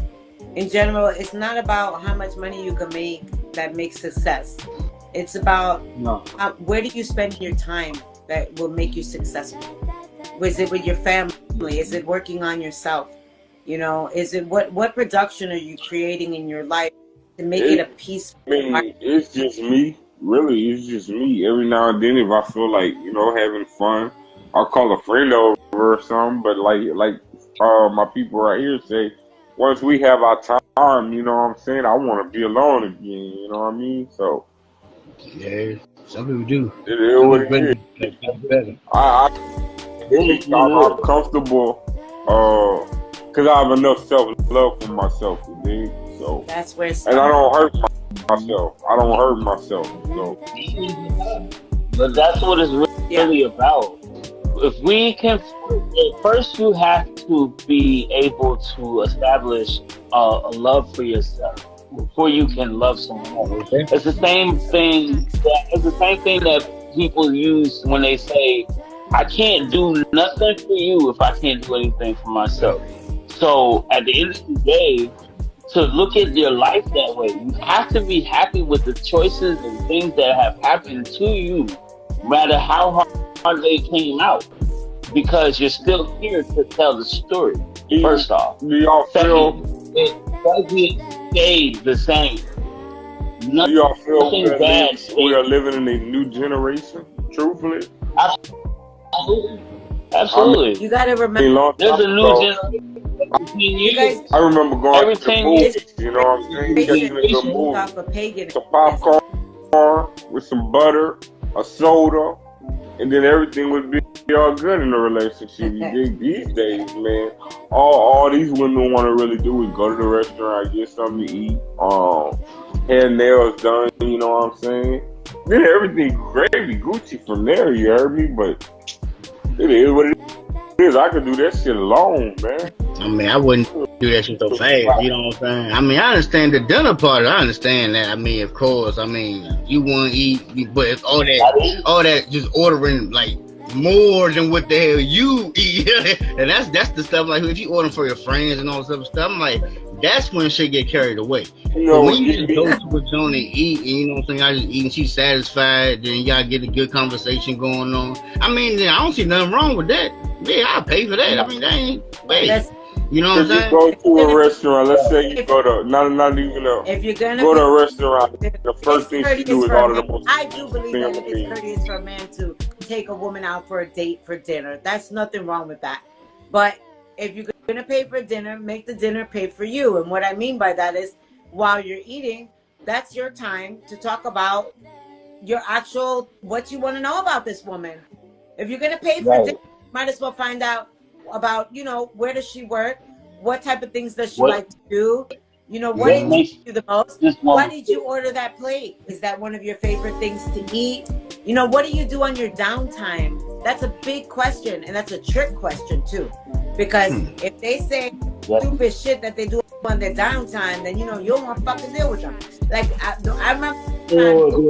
in general. It's not about how much money you can make that makes success. It's about where do you spend your time that will make you successful? Was it with your family? Is it working on yourself? You know, is it what production are you creating in your life to make it a peaceful life? It's just me. Really, it's just me. Every now and then, if I feel like, having fun, I'll call a friend over or something. But like my people right here say, once we have our time, you know what I'm saying, I want to be alone again. You know what I mean? So. yeah, some people do. It is what it is. I'm comfortable because I have enough self-love for myself, you dig? So That's where it's and I don't hurt myself. I don't hurt myself. So But that's what it's really about. If we can, first you have to be able to establish a love for yourself before you can love someone else. It's the same thing. It's the same thing that people use when they say, "I can't do nothing for you if I can't do anything for myself." So at the end of the day, to look at your life that way, you have to be happy with the choices and things that have happened to you, no matter how hard they came out, because you're still here to tell the story. First off, do y'all feel? second, it doesn't stay the same. Do y'all feel Nothing bad that we are living in a new generation? Truthfully, Absolutely. you got to remember. There's a new generation. You guys, I remember going Every to the 10 movies, years, you know what I'm saying? Catching a good movie. off of pagan. Some popcorn with some butter, a soda, and then everything would be all good in a relationship. You dig? These days, man, all these women want to really do is go to the restaurant, get something to eat, hair, nails done, you know what I'm saying? Then everything gravy, Gucci from there, you heard me? But it is what it is. I could do that shit alone, man. I mean, I wouldn't do that shit so fast. You know what I'm saying? I mean, I understand the dinner part. I understand that. I mean, of course. I mean, you want to eat, but if all that just ordering like more than what the hell you eat, and that's the stuff. Like if you order for your friends and all this other stuff, I'm like, that's when shit get carried away. You know, when you just go to a joint and eat, and you know what I'm saying, I just eat and she's satisfied, then y'all get a good conversation going on. I mean, I don't see nothing wrong with that. Yeah, I'll pay for that. I mean, that ain't bad. You know what I'm saying? You go to a restaurant, let's say you go to, not even if you're gonna go to a restaurant, the first thing you do is order the most. I do believe that it's courteous for a man to take a woman out for a date for dinner. That's nothing wrong with that. But if you're gonna pay for dinner, make the dinner pay for you. And what I mean by that is, while you're eating, that's your time to talk about your actual, what you want to know about this woman. If you're going to pay for dinner, might as well find out about, you know, where does she work? What type of things does she like to do? You know, what interests you the most? Why did you order that plate? Is that one of your favorite things to eat? You know, what do you do on your downtime? That's a big question, and that's a trick question too. Because if they say stupid shit that they do on their downtime, then you know you don't want to fucking deal with them. Like I remember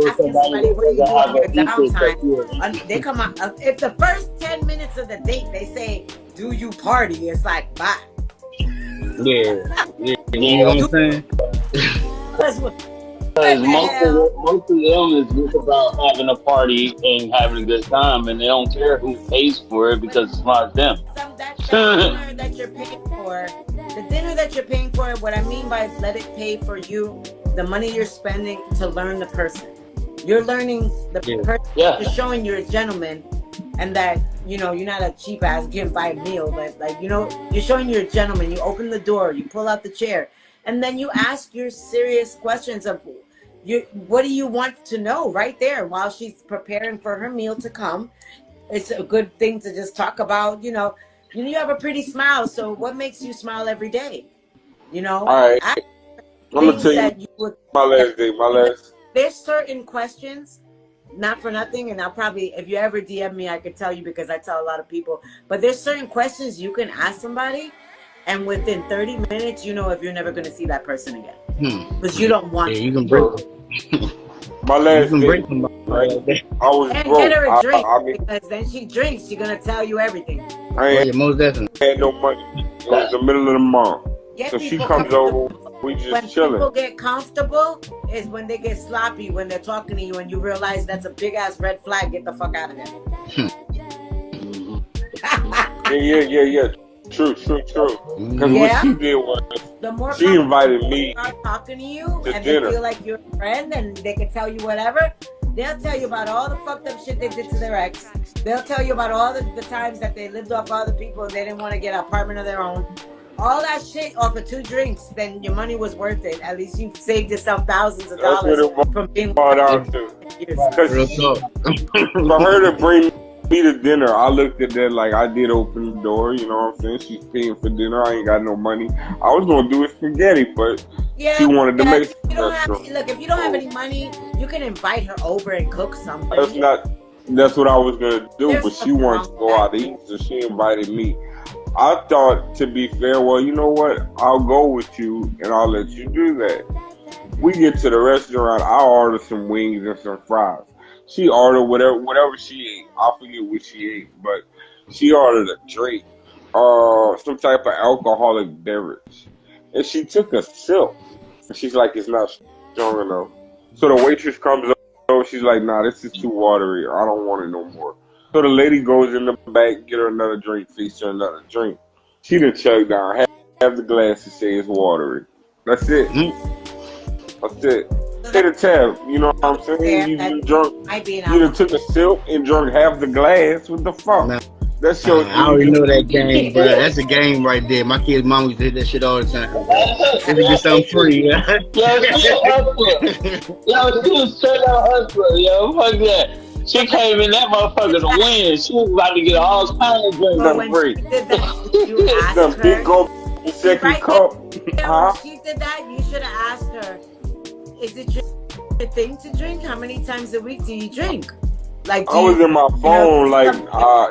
asking somebody, what do you do on your downtime? They come out. If the first 10 minutes of the date they say, "Do you party?" It's like, bye. Yeah, you know what I'm saying? Because most of them is just about having a party and having a good time, and they don't care who pays for it because it's not them. That dinner that you're paying for, the dinner that you're paying for, what I mean by let it pay for you, the money you're spending to learn the person. You're learning the person. You're showing you're a gentleman, and that, you know, you're not a cheap ass getting by a meal, but like, you know, you're showing you're a gentleman. You open the door, you pull out the chair, and then you ask your serious questions of what do you want to know right there while she's preparing for her meal to come. It's a good thing to just talk about, you know, you have a pretty smile, so what makes you smile every day? You know? All right. I'm going to tell you my last day. There's certain questions, not for nothing, and I'll probably, if you ever DM me, I could tell you because I tell a lot of people, but there's certain questions you can ask somebody, and within 30 minutes, you know if you're never going to see that person again. Because you don't want to. You can break my last day, right? I was and broke. Get her a drink, because then she drinks, she's going to tell you everything. I had no money. It was the middle of the month. So she comes over, we just chilling. When people get comfortable is when they get sloppy, when they're talking to you and you realize that's a big ass red flag. Get the fuck out of there. Yeah. True. Because what she did was, the more she invited me talking to you to and dinner. They feel like you're a friend and they can tell you whatever. They'll tell you about all the fucked up shit they did to their ex. They'll tell you about all the times that they lived off other people and they didn't want to get an apartment of their own. All that shit off of 2 drinks, then your money was worth it. At least you saved yourself thousands of dollars from being bought out to. For her to bring me to dinner, I looked at that like I did open the door, you know what I'm saying? She's paying for dinner, I ain't got no money. I was gonna do it spaghetti, but she wanted to make if you don't have any money, you can invite her over and cook something. That's what I was gonna do, but she wanted to go out to eat, so she invited me. I thought, to be fair, well, you know what? I'll go with you and I'll let you do that. We get to the restaurant, I order some wings and some fries. She ordered whatever she ate. I forget what she ate, but she ordered a drink, some type of alcoholic beverage. And she took a sip. And she's like, it's not strong enough. So the waitress comes over, she's like, nah, this is too watery. I don't want it no more. So the lady goes in the back, get her another drink, fix her another drink. She done chugged down half the glass to say it's watery. That's it. That's it. Hit a tab, you know what I'm saying? You drunk. You done took a sip and drunk half the glass. What the fuck? Nah, that's your. I already know that game, bro. That's a game right there. My kid's mom used to hit that shit all the time. If you get something free, Yo, she was straight out hustler, yo. Fuck that. She came in that motherfucker to win. She was about to get all kinds of drinks for free. She did that, you asked her. Big gulp, second cup. When she did that, you should have asked her, is it your thing to drink? How many times a week do you drink? Like, I was in my phone,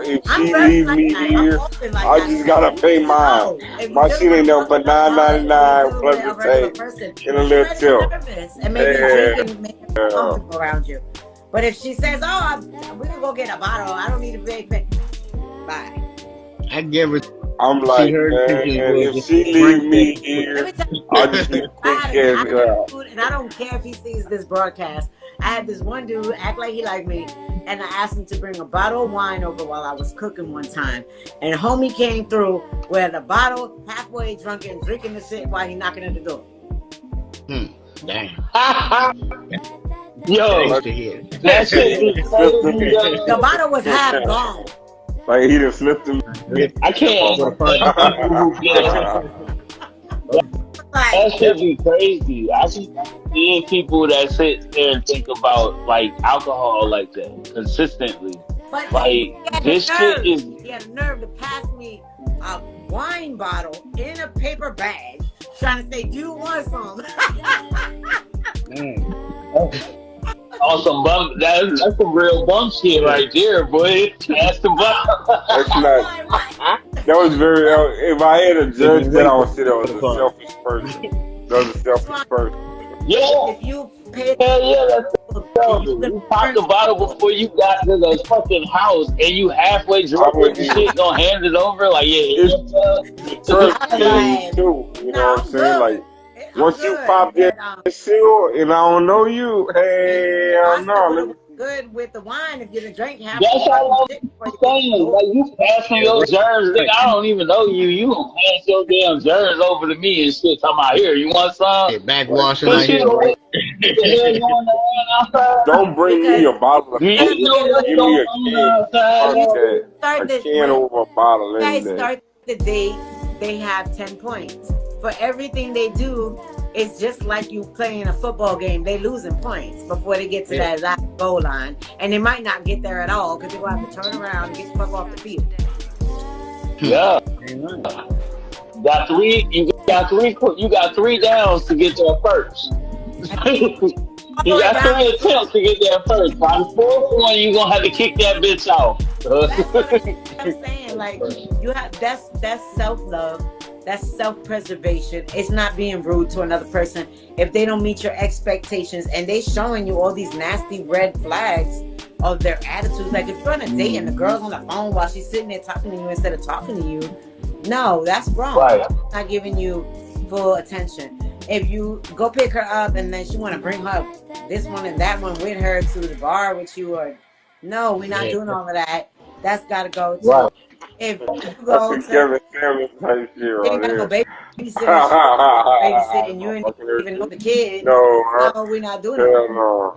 if she leaves me here, I just gotta pay mine. My shit ain't nothing but $9.99 plus the tax and a little tip. And maybe drinking make her comfortable around you. But if she says, we can go get a bottle, I don't need a big bag. Bye. I give her. I'm like, man, if she leave me here, I just need to take care of her. And I don't care if he sees this broadcast. I had this one dude act like he liked me, and I asked him to bring a bottle of wine over while I was cooking one time. And homie came through with a bottle, halfway drunk and drinking the shit while he knocking at the door. Damn. Yo, that shit. The bottle was half gone. Like he done slipped him. I can't. That should be crazy. seeing people that sit there and think about like alcohol like that consistently. But Like this shit is. he had a nerve to pass me a wine bottle in a paper bag, trying to say, "Do you want some?" Oh, some bum. That's some real bum shit right there, boy. That's the bum. That's not. That was very. If I had a judge, then I would say that was a selfish person. That was a selfish person. Yeah. If you pay, Yeah, that's you popped the bottle before you got to the fucking house, and you halfway drunk with the shit, gonna hand it over like, Trust me, too. You know what I'm saying? Like, once you pop that seal and I don't know you, hey, I don't know. Good with the wine if you didn't drink half. That's all I'm saying. Like, you passing your germs, nigga. I don't even know you. You gonna pass your damn germs over to me and shit. Talking about, here, you want some? Yeah, backwashing out here. Don't bring me a bottle of Give me a can over a bottle. You guys start the day, they have 10 points. For everything they do, it's just like you playing a football game. They losing points before they get to that last goal line. And they might not get there at all because they're going to have to turn around and get the fuck off the field. Yeah. You got three downs to get there first. You got 3 attempts to get there first. By the 4th one, you're going to have to kick that bitch off. That's what I'm saying. Like, you have that's self-love. That's self-preservation. It's not being rude to another person. If they don't meet your expectations and they showing you all these nasty red flags of their attitudes. Like, if you're on a date and the girl's on the phone while she's sitting there talking to you instead of talking to you, no, that's wrong. Right. Not giving you full attention. If you go pick her up and then she want to bring her this one and that one with her to the bar with you, or no, we're not doing all of that. That's got to go too. Right. If you go to Kevin Samuels type shit right there. Babysit and you didn't even know the kid. No, we're not doing it. No.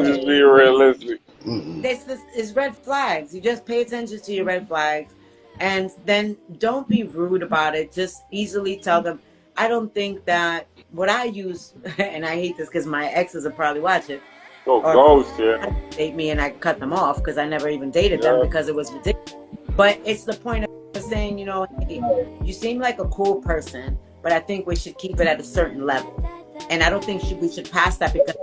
Just be realistic. It's red flags. You just pay attention to your red flags, and then don't be rude about it. Just easily tell them. I don't think that what I use, and I hate this because my exes will probably watch it. Date me and I cut them off because I never even dated them because it was ridiculous. But it's the point of saying, you know, hey, you seem like a cool person, but I think we should keep it at a certain level. And I don't think we should pass that because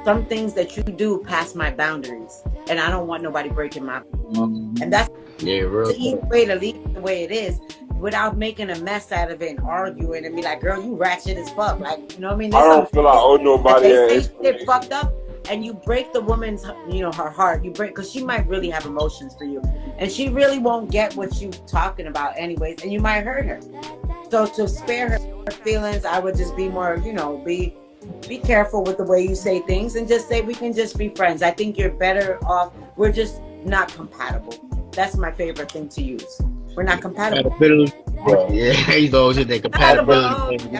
some things that you do pass my boundaries, and I don't want nobody breaking my. And that's the easy way to leave it the way it is, without making a mess out of it and arguing and be like, girl, you ratchet as fuck. Like, you know what I mean? I don't feel like I owe nobody. They say shit fucked up, and you break the woman's, you know, her heart. You break, because she might really have emotions for you, and she really won't get what you talking about anyways, and you might hurt her. So to spare her feelings, I would just be more, you know, be careful with the way you say things, and just say we can just be friends. I think you're better off. We're just not compatible. That's my favorite thing to use. We're not compatible. Yeah, he's always in that compatibility. It's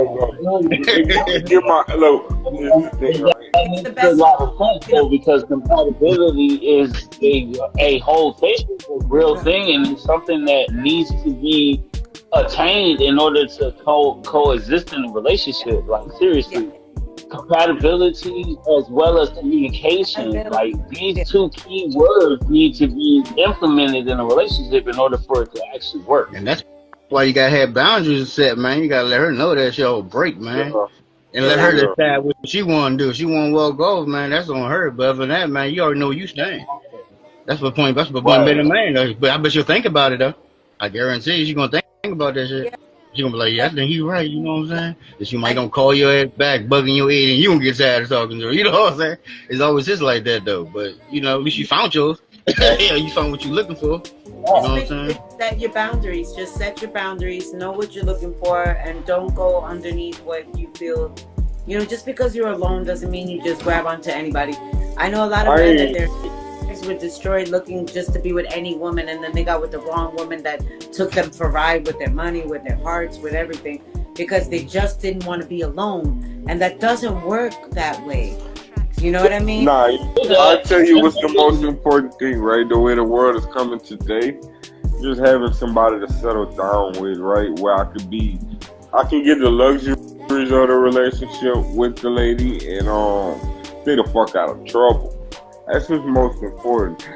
a lot of fun though, because compatibility is a whole thing, a real thing, and it's something that needs to be attained in order to coexist in a relationship. Like, seriously. Compatibility as well as communication, like these two key words need to be implemented in a relationship in order for it to actually work. And that's why you gotta have boundaries set, man. You gotta let her know that she'll break, man. And let her decide what she wanna do. If she wanna walk off, man, that's on her. But other than that, man, you already know you stand. That's what point being a man though. But I bet she'll think about it though. I guarantee she's gonna think about that shit. She's gonna be like, yeah, I think he's right, you know what I'm saying? And she might gonna call your ass back, bugging your head, and you gonna get tired of talking to her. You know what I'm saying? It's always just like that though. But you know, at least you found yours. Yeah, you found what you're looking for. You know what I'm saying? Set your boundaries. Just set your boundaries. Know what you're looking for, and don't go underneath what you feel. You know, just because you're alone doesn't mean you just grab onto anybody. I know a lot of men that their lives were destroyed looking just to be with any woman, and then they got with the wrong woman that took them for a ride with their money, with their hearts, with everything, because they just didn't want to be alone. And that doesn't work that way. You know what I mean? Nah, I'll tell you what's the most important thing, right? The way the world is coming today, just having somebody to settle down with, right? Where I can get the luxury boundaries of the relationship with the lady and stay the fuck out of trouble. That's what's most important.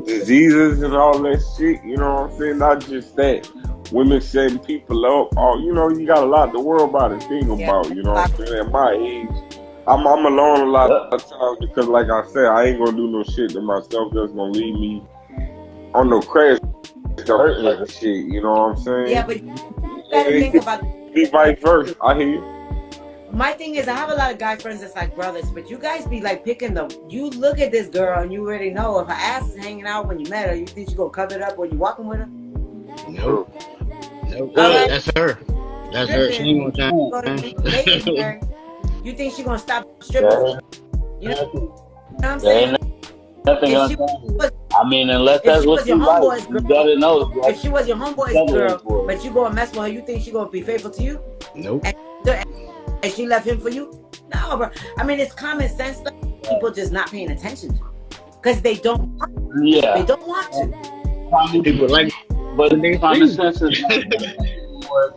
Diseases and all that shit, you know what I'm saying? Not just that. Women setting people up. Oh, you know, you got a lot to worry about and think about, you know what I'm saying? At my age, I'm alone a lot of times because, like I said, I ain't gonna do no shit to myself that's gonna leave me on no crash type of shit, you know what I'm saying? Yeah, but you gotta think about be vice versa. I hear you. My thing is, I have a lot of guy friends that's like brothers, but you guys be like picking you look at this girl and you already know if her ass is hanging out when you met her, you think she gonna cover it up when you walking with her? Nope. Nope. Right. That's her. That's her. She ain't gonna You think she gonna stop stripping? You know what I'm saying? Nothing else. I mean, unless that's what you like, you gotta know. If she was your homeboy's girl, but you go and mess with her, you think she gonna be faithful to you? Nope. And she left him for you? No, bro. I mean, it's common sense that people just not paying attention to, because they don't want to. Yeah. They don't want to. People like, but common sense is not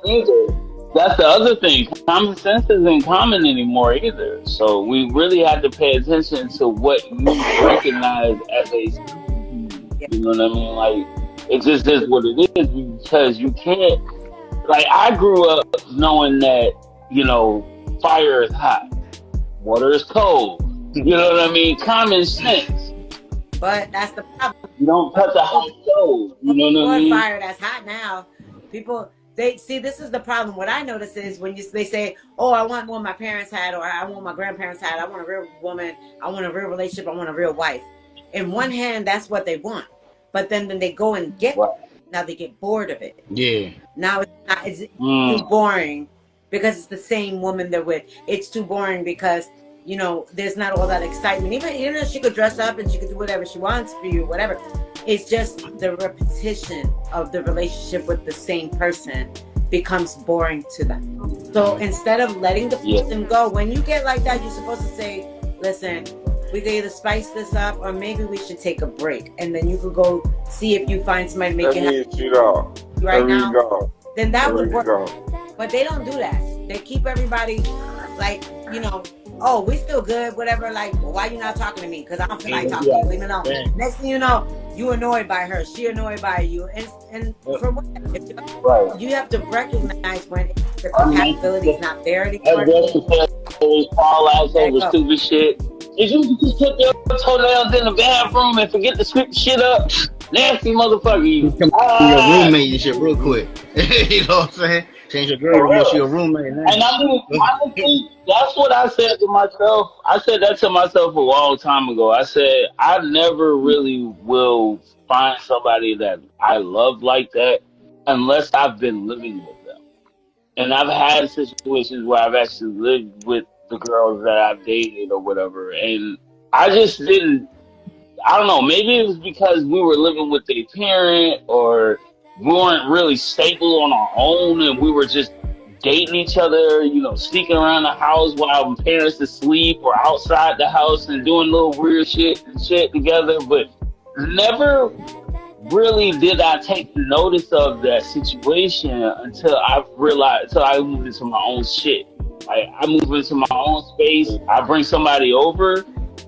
either. That's the other thing. Common sense isn't common anymore either. So we really have to pay attention to what you recognize as a, you know what I mean? Like, it just is what it is, because you can't, like, I grew up knowing that, you know, fire is hot, water is cold. You know what I mean? Common sense. But that's the problem. You don't touch a hot stove. You know what I mean? Fire that's hot now. People, they see, this is the problem. What I notice is when they say, "Oh, I want what my parents had, or I want what my grandparents had. I want a real woman. I want a real relationship. I want a real wife." In one hand, that's what they want, but then when they go and get, now they get bored of it. Yeah. Now it's too boring. Because it's the same woman they're with. It's too boring because, you know, there's not all that excitement. Even if she could dress up and she could do whatever she wants for you, whatever. It's just the repetition of the relationship with the same person becomes boring to them. So instead of letting the person go, when you get like that, you're supposed to say, listen, we can either spice this up or maybe we should take a break. And then you could go see if you find somebody making right now. Then that would work. But they don't do that. They keep everybody like, you know, oh, we still good, whatever. Like, well, why you not talking to me? Because I don't feel like talking to you. Leave me alone. Next thing you know, you annoyed by her. She annoyed by you. And for what? You have to recognize when the compatibility is not there anymore. Fall out over stupid shit. Did you just put your toenails in the bathroom and forget to sweep shit up? Nasty motherfucker. You come your roommate and shit real quick. You know what I'm saying? Change your girl to your roommate. And I mean, honestly, that's what I said to myself. I said that to myself a long time ago. I said, I never really will find somebody that I love like that unless I've been living with them. And I've had situations where I've actually lived with the girls that I've dated or whatever. And I just didn't, I don't know, maybe it was because we were living with a parent or we weren't really stable on our own and we were just dating each other, you know, sneaking around the house while my parents asleep or outside the house and doing little weird shit together. But never really did I take notice of that situation until I moved into my own shit. Like, I move into my own space. I bring somebody over.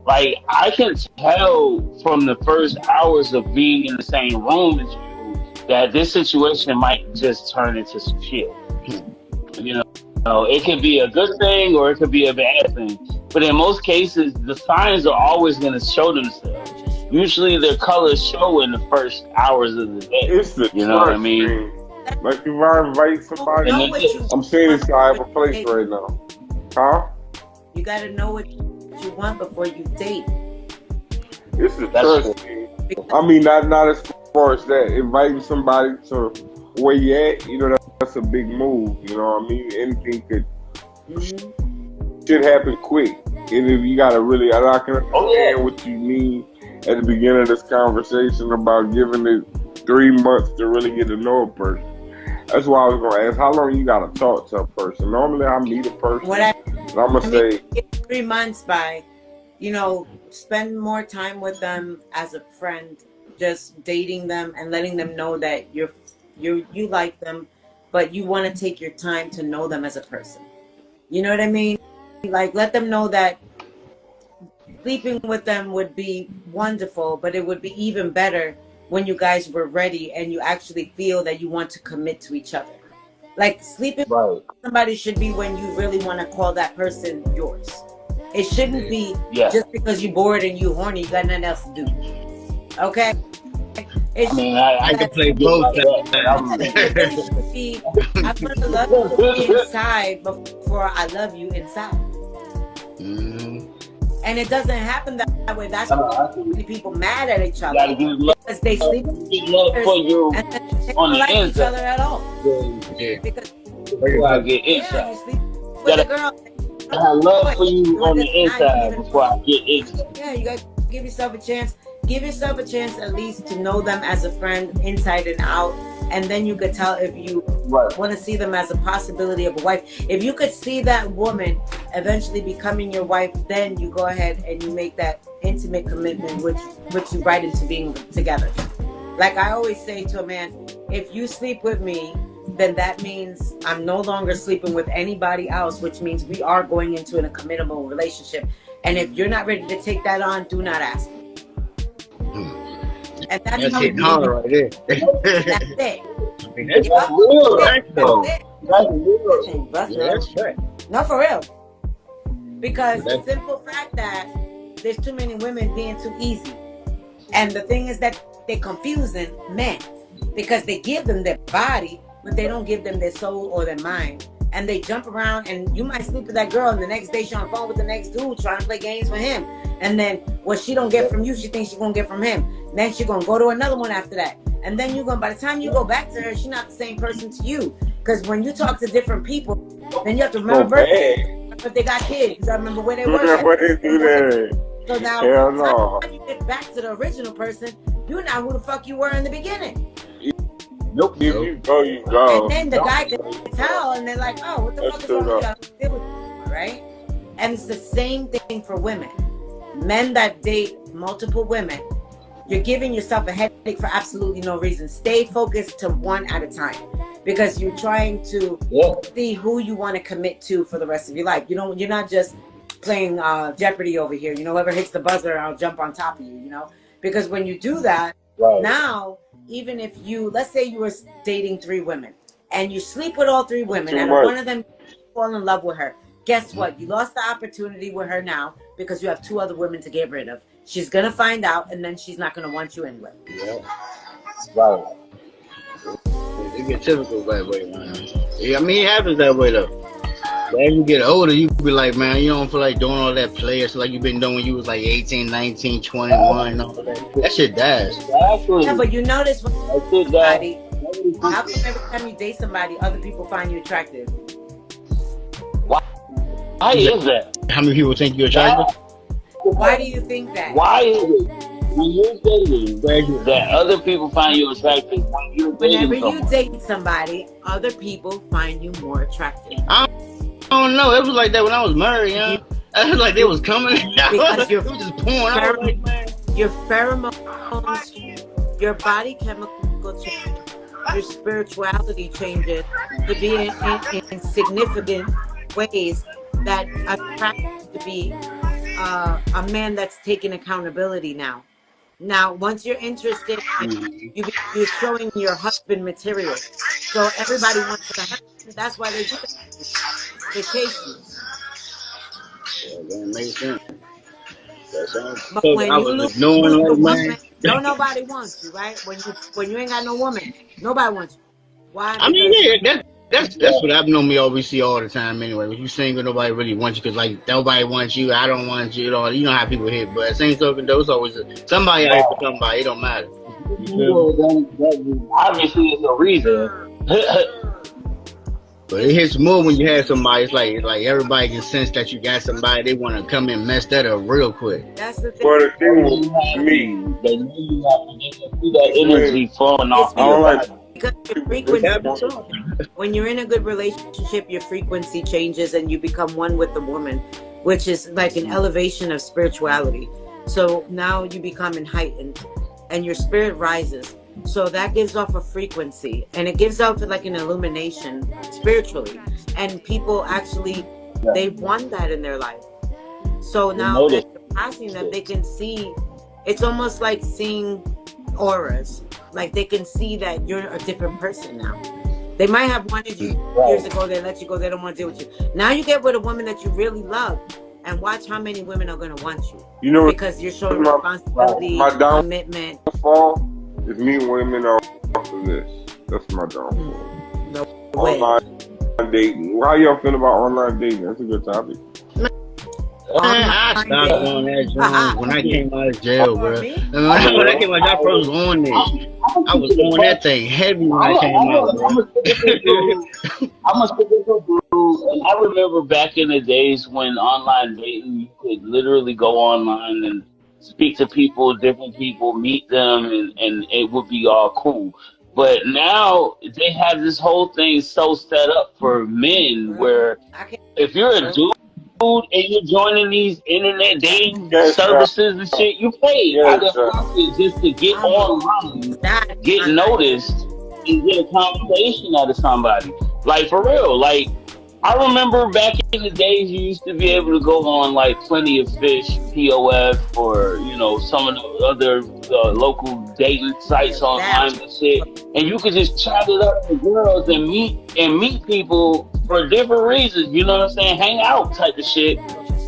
Like, I can tell from the first hours of being in the same room as you that this situation might just turn into some shit. You know, it could be a good thing or it could be a bad thing. But in most cases, the signs are always going to show themselves. Usually their colors show in the first hours of the day. It's the you know what I mean? Thing. Like, if I invite somebody, I'm saying this, I have a place right now. Huh? You got to know what you want before you date. It's the trust thing. I mean, not as far as that. Inviting somebody to where you at, you know, that's a big move. You know what I mean? Anything could should happen quick. And if you gotta really, I can understand what you mean at the beginning of this conversation about giving it 3 months to really get to know a person. That's why I was gonna ask, how long you gotta talk to a person? Normally, I meet a person, and I'm gonna say 3 months by, you know, spend more time with them as a friend, just dating them and letting them know that you like them, but you want to take your time to know them as a person. You know what I mean? Like, let them know that sleeping with them would be wonderful, but it would be even better when you guys were ready and you actually feel that you want to commit to each other. Like, sleeping with somebody should be when you really want to call that person yours. It shouldn't be just because you're bored and you horny, you got nothing else to do. Okay? I can play both. I'm gonna love you inside before I love you inside. And it doesn't happen that way. That's why many people mad at each other because they sleep with each other and they don't like each other at all. Because I get inside. You sleep with a girl. I have love for you on the inside before I get inside. Yeah, you gotta give yourself a chance. Give yourself a chance at least to know them as a friend inside and out. And then you could tell if you want to see them as a possibility of a wife. If you could see that woman eventually becoming your wife, then you go ahead and you make that intimate commitment, which you right into being together. Like I always say to a man, if you sleep with me, then that means I'm no longer sleeping with anybody else, which means we are going into a committable relationship. And if you're not ready to take that on, do not ask me. And that's how hitting hard right there. That's it. That's real. That's real. That's right. No, for real. Because the simple fact that there's too many women being too easy. And the thing is that they're confusing men because they give them their body, but they don't give them their soul or their mind. And they jump around, and you might sleep with that girl, and the next day she's on the phone with the next dude trying to play games with him. And then what she don't get from you, she thinks she's gonna get from him. Then she's gonna go to another one after that. And then you're gonna, by the time you go back to her, she's not the same person to you. Because when you talk to different people, then you have to remember if they got kids. You gotta remember where they were. So now, when you get back to the original person, you're not who the fuck you were in the beginning. Nope. You go. And then the guy can tell, and they're like, "Oh, what the fuck is wrong with you?" Right? And it's the same thing for women. Men that date multiple women, you're giving yourself a headache for absolutely no reason. Stay focused to one at a time, because you're trying to see who you want to commit to for the rest of your life. You're not just playing Jeopardy over here. You know, whoever hits the buzzer, I'll jump on top of you. You know, because when you do that, now. Even if let's say you were dating 3 women and you sleep with all 3 women and one of them fall in love with her, guess what? You lost the opportunity with her now because you have 2 other women to get rid of. She's going to find out, and then she's not going to want you anyway. Yeah. Right. It get typical that way, man. Yeah, I mean, it happens that way, though. But as you get older, you be like, man, you don't feel like doing all that players like you've been doing when you was like 18, 19, 21, and all that. That shit dies. Yeah, but you notice somebody, how come every time you date somebody, other people find you attractive? Why is that? How many people think you're attractive? Why do you think that? Why is it when you're dating that other people find you attractive when you're dating Whenever you date somebody, other people find you more attractive. I don't know. It was like that when I was married, I was like they was coming. Because it was just pouring out. Like, your pheromones, your body chemical change, your spirituality changes to be in significant ways that attract you to be a man that's taking accountability now. Now, once you're interested, you're showing your husband material. So everybody wants to have. That's why they do that. They chase you. Yeah, that makes sense. But when you lose a woman, don't nobody wants you, right? When you ain't got no woman, nobody wants you. Why? I mean, yeah, that's what I've known me always see all the time anyway. When you single, nobody really wants you because like nobody wants you. I don't want you. You know how people hit. But same token, there's always somebody out here for somebody. It don't matter. Obviously, it's a reason. But it hits more when you have somebody. It's like everybody can sense that you got somebody. They want to come and mess that up real quick. That's the thing. But the thing with me, they see that energy falling off. I don't like. Because your frequency, when you're in a good relationship, your frequency changes and you become one with the woman, which is like an elevation of spirituality. So now you become enlightened and your spirit rises. So that gives off a frequency and it gives off like an illumination spiritually. And people actually they want that in their life. So now as you're passing them, they can see. It's almost like seeing auras. Like they can see that you're a different person now. They might have wanted you years ago. They let you go. They don't want to deal with you. Now you get with a woman that you really love, and watch how many women are going to want you. You know, because you're showing responsibility, commitment. Fall is meeting women off of this. That's my downfall. No way. Online dating. How y'all feel about online dating? That's a good topic. I stopped on that joint when I came out of jail, bro. When I came out, I was on this. I was on that thing heavy when I came out, bro. I'm a typical dude, and I remember back in the days when online dating, you could literally go online and speak to people, different people, meet them, and it would be all cool. But now they have this whole thing so set up for men where if you're a dude, and you're joining these internet dating services and shit, you pay out of pocket just to get online, get noticed, and get a conversation out of somebody. Like, for real. Like, I remember back in the days, you used to be able to go on, like, Plenty of Fish, POF, or, you know, some of the other local dating sites online and shit, and you could just chat it up with girls and meet people for different reasons, you know what I'm saying? Hang out type of shit.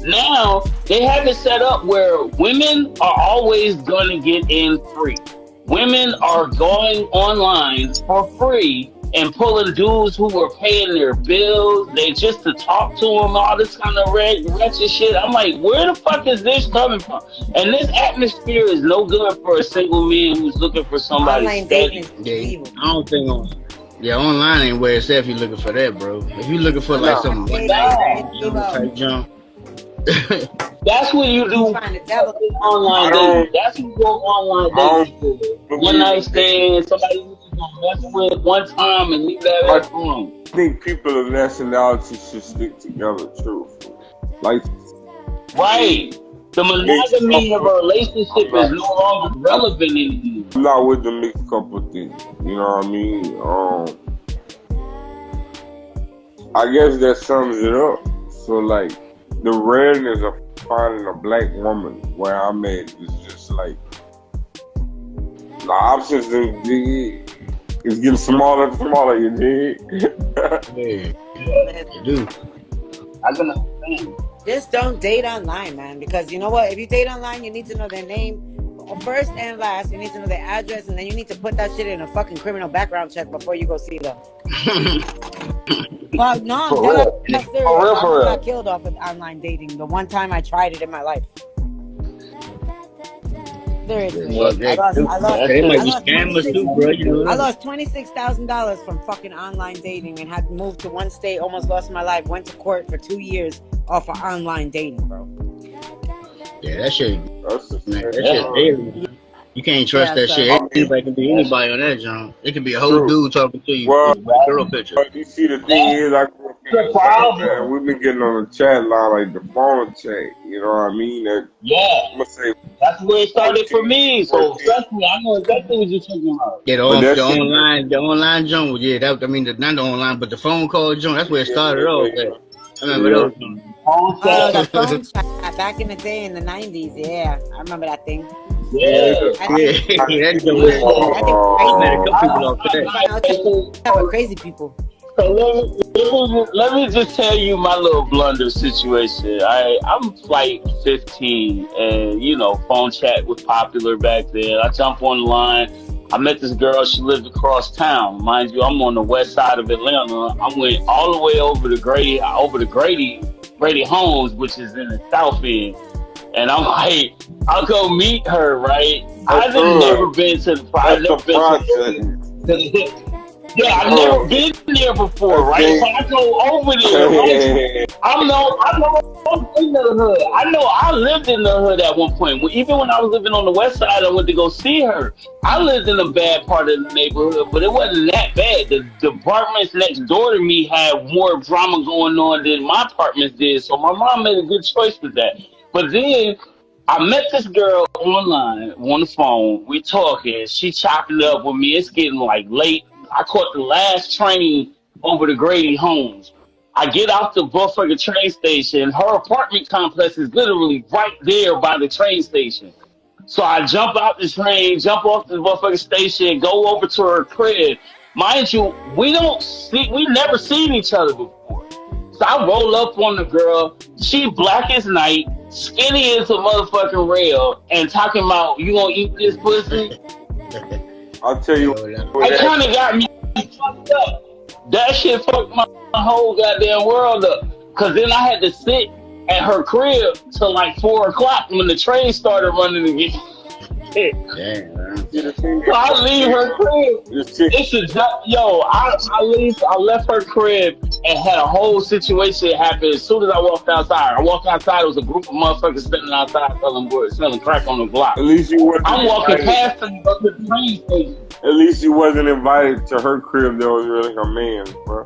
Now, they have it set up where women are always going to get in free. Women are going online for free and pulling dudes who are paying their bills. They just to talk to them, all this kind of wretched shit. I'm like, where the fuck is this coming from? And this atmosphere is no good for a single man who's looking for somebody steady. Yeah, I don't think online ain't where it's at if you're looking for that, bro. If you're looking for like some type jump. That's what you do online dating. That's what you go online dating. One night stand, somebody you mess with one time and leave that at home. I think people of nationality should stick together, true. Like, right. The monogamy of a relationship is no longer relevant anymore. I'm not with the mixed couple thing. You know what I mean? I guess that sums it up. So, like, the rareness of finding a black woman where I'm at is just like the options is getting smaller and smaller, you dig? Yeah, you do. I'm gonna understand. Just don't date online, man. Because you know what? If you date online, you need to know their name first and last. You need to know their address, and then you need to put that shit in a fucking criminal background check before you go see them. Well, no, I'm serious. I got killed off of online dating the one time I tried it in my life. Seriously. I lost $26,000 from fucking online dating and had moved to one state, almost lost my life, went to court for 2 years off of online dating, bro. Yeah, that shit. Daily. You can't trust that shit. Anybody can be anybody on that jump. It could be a whole dude talking to you. Well, girl picture. But you see, the thing is, we've been getting on the chat line, like the phone chat. You know what I mean? I'm gonna say, that's where it started for me. So trust me, I know exactly what you're talking about. Yeah, the online jump. Yeah, not the online, but the phone call jump. That's where it started off. I remember those. The phone chat back in the day in the 90s. Yeah, I remember that thing. Crazy people. So let me just tell you my little blunder situation. I'm like 15, and you know, phone chat was popular back then. I jump on the line. I met this girl. She lived across town. Mind you, I'm on the west side of Atlanta. I went all the way over to Grady Homes, which is in the south end. And I'm like, I'll go meet her, right? I've never been to the Yeah, I've never been there before, right? So I go over there, right? I know in the hood. I know I lived in the hood at one point. Even when I was living on the west side, I went to go see her. I lived in a bad part of the neighborhood, but it wasn't that bad. The apartments next door to me had more drama going on than my apartments did, so my mom made a good choice with that. But then I met this girl online on the phone. We talking. She chopping it up with me. It's getting like late. I caught the last train over to Grady Homes. I get off the motherfucking train station. Her apartment complex is literally right there by the train station. So I jump out the train, jump off the motherfucking station, go over to her crib. Mind you, we never seen each other before. So I roll up on the girl. She black as night, skinny as a motherfucking rail, and talking about, you gonna eat this pussy? I'll tell you. That kind of got me fucked up. That shit fucked my whole goddamn world up. Cause then I had to sit at her crib till like 4 o'clock when the train started running again. Damn, So I leave her crib. It's a yo. I left her crib and had a whole situation happen as soon as I walked outside. I walked outside. It was a group of motherfuckers standing outside selling crack on the block. At least you wasn't. I'm walking past them to the train station. At least you wasn't invited to her crib. That was really her man, bro.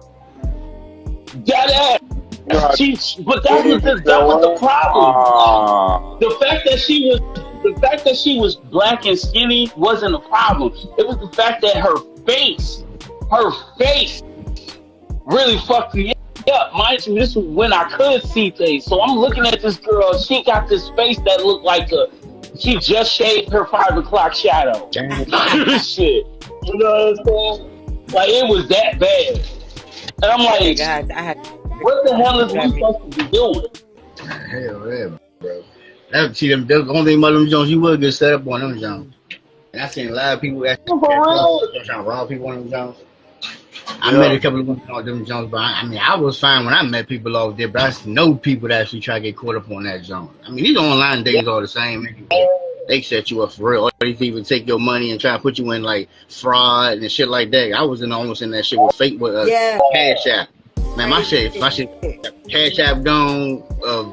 That ass. But that was the problem. The fact that she was black and skinny wasn't a problem. It was the fact that her face really fucked me up. Mind you, this was when I could see things. So I'm looking at this girl. She got this face that looked like she just shaved her 5 o'clock shadow. Shit, you know what I'm saying? Like it was that bad. And I'm like, what the hell is we supposed to be doing? Hell yeah, bro. The only thing about them Jones, you would get set up on them Jones. And I seen a lot of people trying to rob people on them Jones. I met a couple of women on them Jones, but I was fine when I met people over there, but I know people that actually try to get caught up on that Jones. I mean, these online days are the same. They set you up for real. Or they even take your money and try to put you in like fraud and shit like that. I was almost in that shit with fake Cash App. Man, my shit, Cash App gone,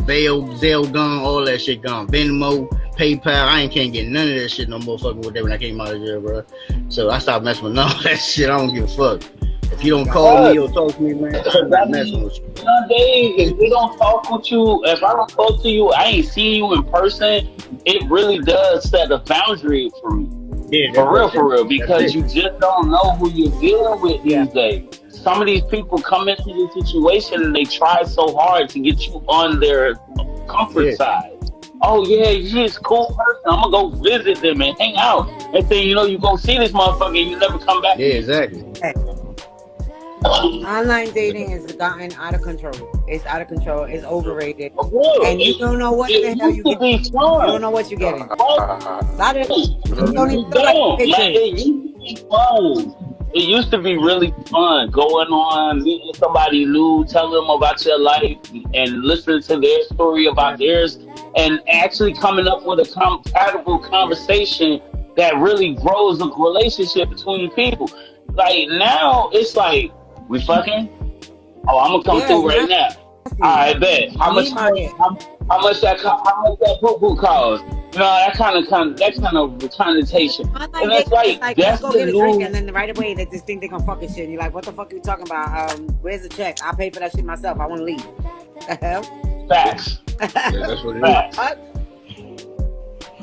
Zelle gone, all that shit gone. Venmo, PayPal, I can't get none of that shit no more fucking with that when I came out of jail, bro. So I stopped messing with all that shit. I don't give a fuck. If you don't call me or talk to me, man, I'm not messing with you. Nowadays, if we don't talk with you, if I don't talk to you, I ain't seen you in person, it really does set a boundary for me. Yeah, for real, because you just don't know who you're dealing with these days. Some of these people come into the situation and they try so hard to get you on their comfort side. Oh yeah, he's a cool person. I'm gonna go visit them and hang out. And then you gonna see this motherfucker and you never come back. Yeah, exactly. Online dating has gotten out of control. It's out of control. It's overrated. And you don't know what the hell you get. You don't know what you're getting. A lot of people don't even feel like it used to be fun. It used to be really fun going on, meeting somebody new, telling them about your life, and listening to their story about theirs, and actually coming up with a compatible conversation that really grows a relationship between people. Like now, it's like, we fucking? Oh, I'm gonna come through right now. I bet. How much that poo-poo cost? That kind of connotation. And it's like that's let's go get a drink, and then right away they just think they're gonna fucking shit. And you're like, what the fuck are you talking about? Where's the check? I'll pay for that shit myself. I want to leave. The hell? Facts. Yeah, that's what it is.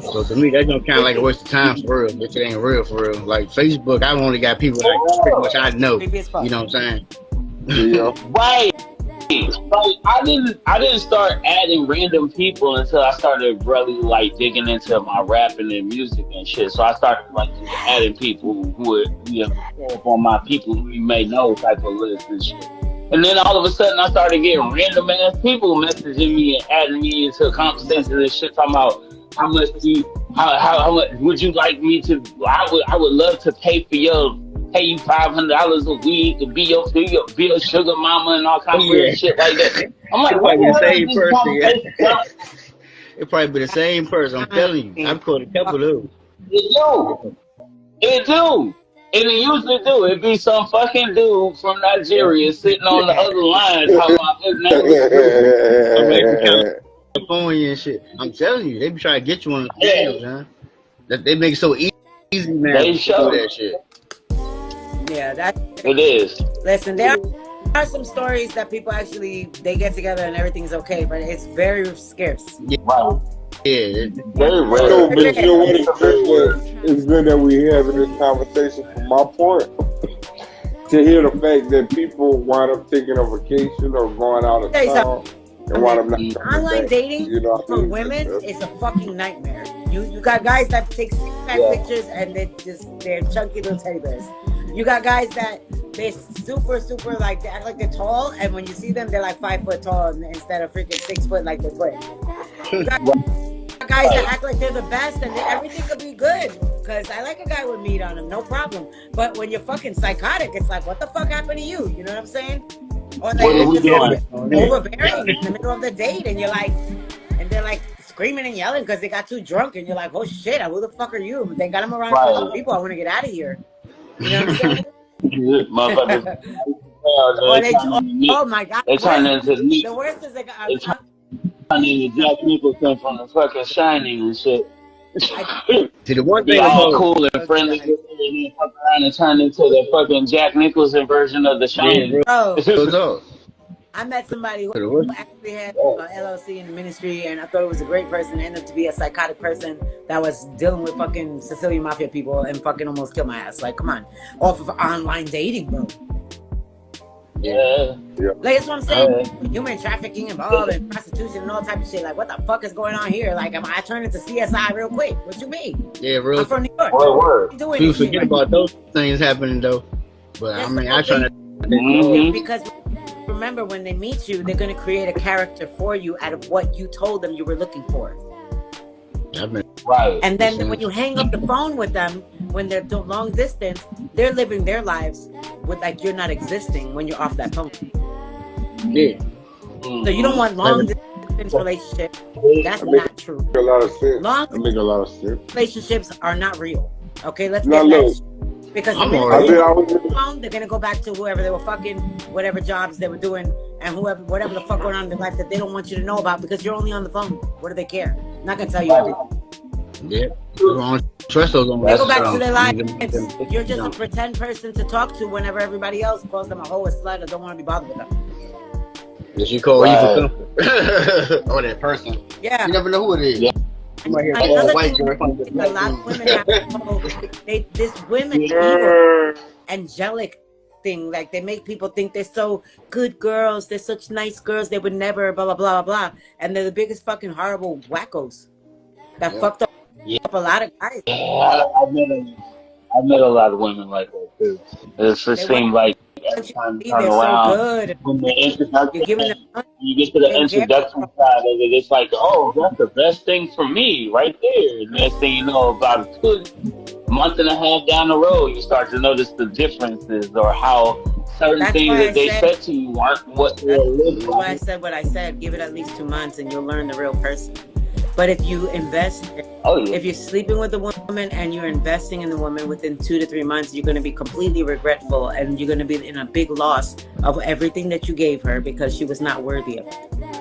So to me, that's kind of like a waste of time for real. It ain't real for real. Like Facebook, I only got people that pretty much I know. You know what I'm saying? Yeah. Right. Like I didn't start adding random people until I started really like digging into my rapping and music and shit. So I started like adding people who would be on my people who you may know type of list and shit. And then all of a sudden I started getting random ass people messaging me and adding me into conversations and shit talking about how much would you like me to? I would love to pay you $500 a week to be your sugar mama and all kinds of weird shit like that. I'm like, what the same person? It probably be the same person. I'm telling you, I've caught a couple of those. It do. And it usually do. It be some fucking dude from Nigeria sitting on the other line talking about his name. California and shit. I'm telling you, they be trying to get you on the deals, man. That they make it so easy, man. They show that shit. Yeah, it is. Listen, there are some stories that people actually they get together and everything's okay, but it's very scarce. Yeah. Wow. Yeah, it's very rare. So, but you know what? It's good that we having this conversation. From my point, to hear the fact that people wind up taking a vacation or going out of town and wind up not coming online back. dating You know what I for mean? women is a fucking nightmare. You got guys that take 6-pack pictures and they're chunky little teddy bears. You got guys that they're super like they act like they're tall, and when you see them they're like 5 foot tall instead of freaking 6 foot like they're quick. You got guys that act like they're the best and everything could be good. Because I like a guy with meat on him, no problem. But when you're fucking psychotic, it's like, what the fuck happened to you? You know what I'm saying? Or like you're just overbearing in the middle of the date, and you're like, and they're like screaming and yelling because they got too drunk, and you're like, oh shit, who the fuck are you? They got him around people. I want to get out of here. You know what I'm saying? Motherfuckers. Oh my god! They turn into the worst is like turn into Jack Nicholson from the fucking Shining and shit. See, the one thing all cool and friendly, and then fuck around and turn into the fucking Jack Nicholson version of the Shining. Bro, I met somebody who actually had LLC in the ministry, and I thought it was a great person. Ended up to be a psychotic person that was dealing with fucking Sicilian mafia people and fucking almost killed my ass. Like, come on, off of online dating, bro. Yeah. Like, that's what I'm saying. Human trafficking involved and prostitution and all type of shit. Like, what the fuck is going on here? Like, am I turning into CSI real quick? What you mean? Yeah, real. I'm from New York. Word. You forget about those things happening though. But I mean, I try to. Because remember, when they meet you, they're going to create a character for you out of what you told them you were looking for. Right. And then when you hang up the phone with them, when they're long distance, they're living their lives with like you're not existing when you're off that phone. Yeah. So you don't want long distance relationship. That's not true. A lot of sense. Long make a lot of sense. Relationships are not real. Okay, let's not get that. Because the phone, they're gonna go back to whoever they were fucking, whatever jobs they were doing, and whatever the fuck going on in their life that they don't want you to know about because you're only on the phone. What do they care? I'm not gonna tell you everything. Yeah. Trust those on. They go back to their lives. You're just a pretend person to talk to whenever everybody else calls them a hoe, a slut, or don't want to be bothered with them. Did you call you for comfort? Or that person? Yeah. You never know who it is. Yeah. You might hear a white girl. A lot of women have this women evil, angelic thing. Like, they make people think they're so good girls. They're such nice girls. They would never blah, blah, blah, blah. And they're the biggest fucking horrible wackos that fucked up a lot of guys. Yeah, I've met a lot of women like that too. It just seems like every time you turn around, so when the introduction, you get to the introduction side of it, it's like, oh, that's the best thing for me right there. And next thing you know, about a month and a half down the road, you start to notice the differences or how certain things that they said to you aren't what they're living. That's why I said what I said. Give it at least 2 months and you'll learn the real person. But if you invest, if you're sleeping with a woman and you're investing in the woman within 2 to 3 months, you're going to be completely regretful and you're going to be in a big loss of everything that you gave her because she was not worthy of it.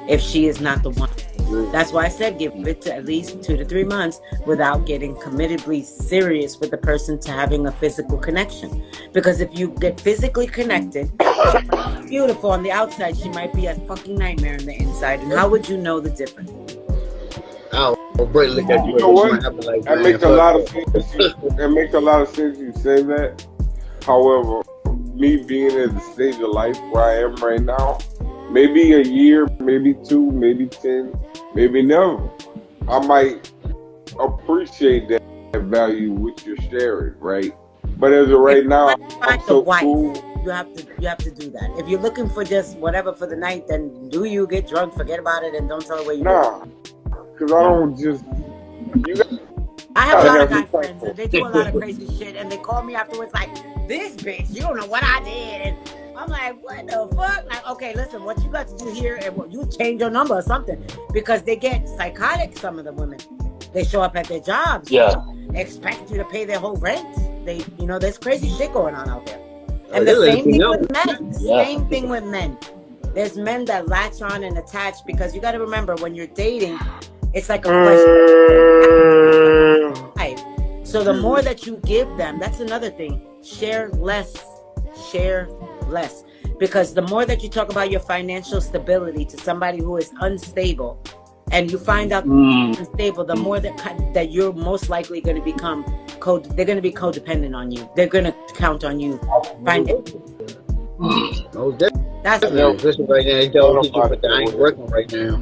If she is not the one. That's why I said give it to at least 2 to 3 months without getting committedly serious with the person to having a physical connection. Because if you get physically connected, beautiful on the outside, she might be a fucking nightmare on the inside. And how would you know the difference? Brett look at you. You know what? That makes a lot of sense. It makes a lot of sense you say that. However, me being at the stage of life where I am right now, maybe a year, maybe 2, maybe 10, maybe never, I might appreciate that value which you're sharing, right? But as of right now, I'm so cool. You have to do that. If you're looking for just whatever for the night, then do you get drunk, forget about it, and don't tell her where you go. Because I don't just. I have a lot of guy friends, and they do a lot of crazy shit, and they call me afterwards like, "This bitch, you don't know what I did." And I'm like, "What the fuck?" Like, okay, listen, what you got to do here, and you change your number or something, because they get psychotic. Some of the women, they show up at their jobs, expect you to pay their whole rent. They, there's crazy shit going on out there, and the same thing with men. Same thing with men. There's men that latch on and attach because you got to remember when you're dating. It's like a question. So the more that you give them, that's another thing. Share less. Because the more that you talk about your financial stability to somebody who is unstable, and you find out unstable, the more that you're most likely going to become they're going to be codependent on you. They're going to count on you. Find it. That's listen right now. They don't get you, but I ain't working right now.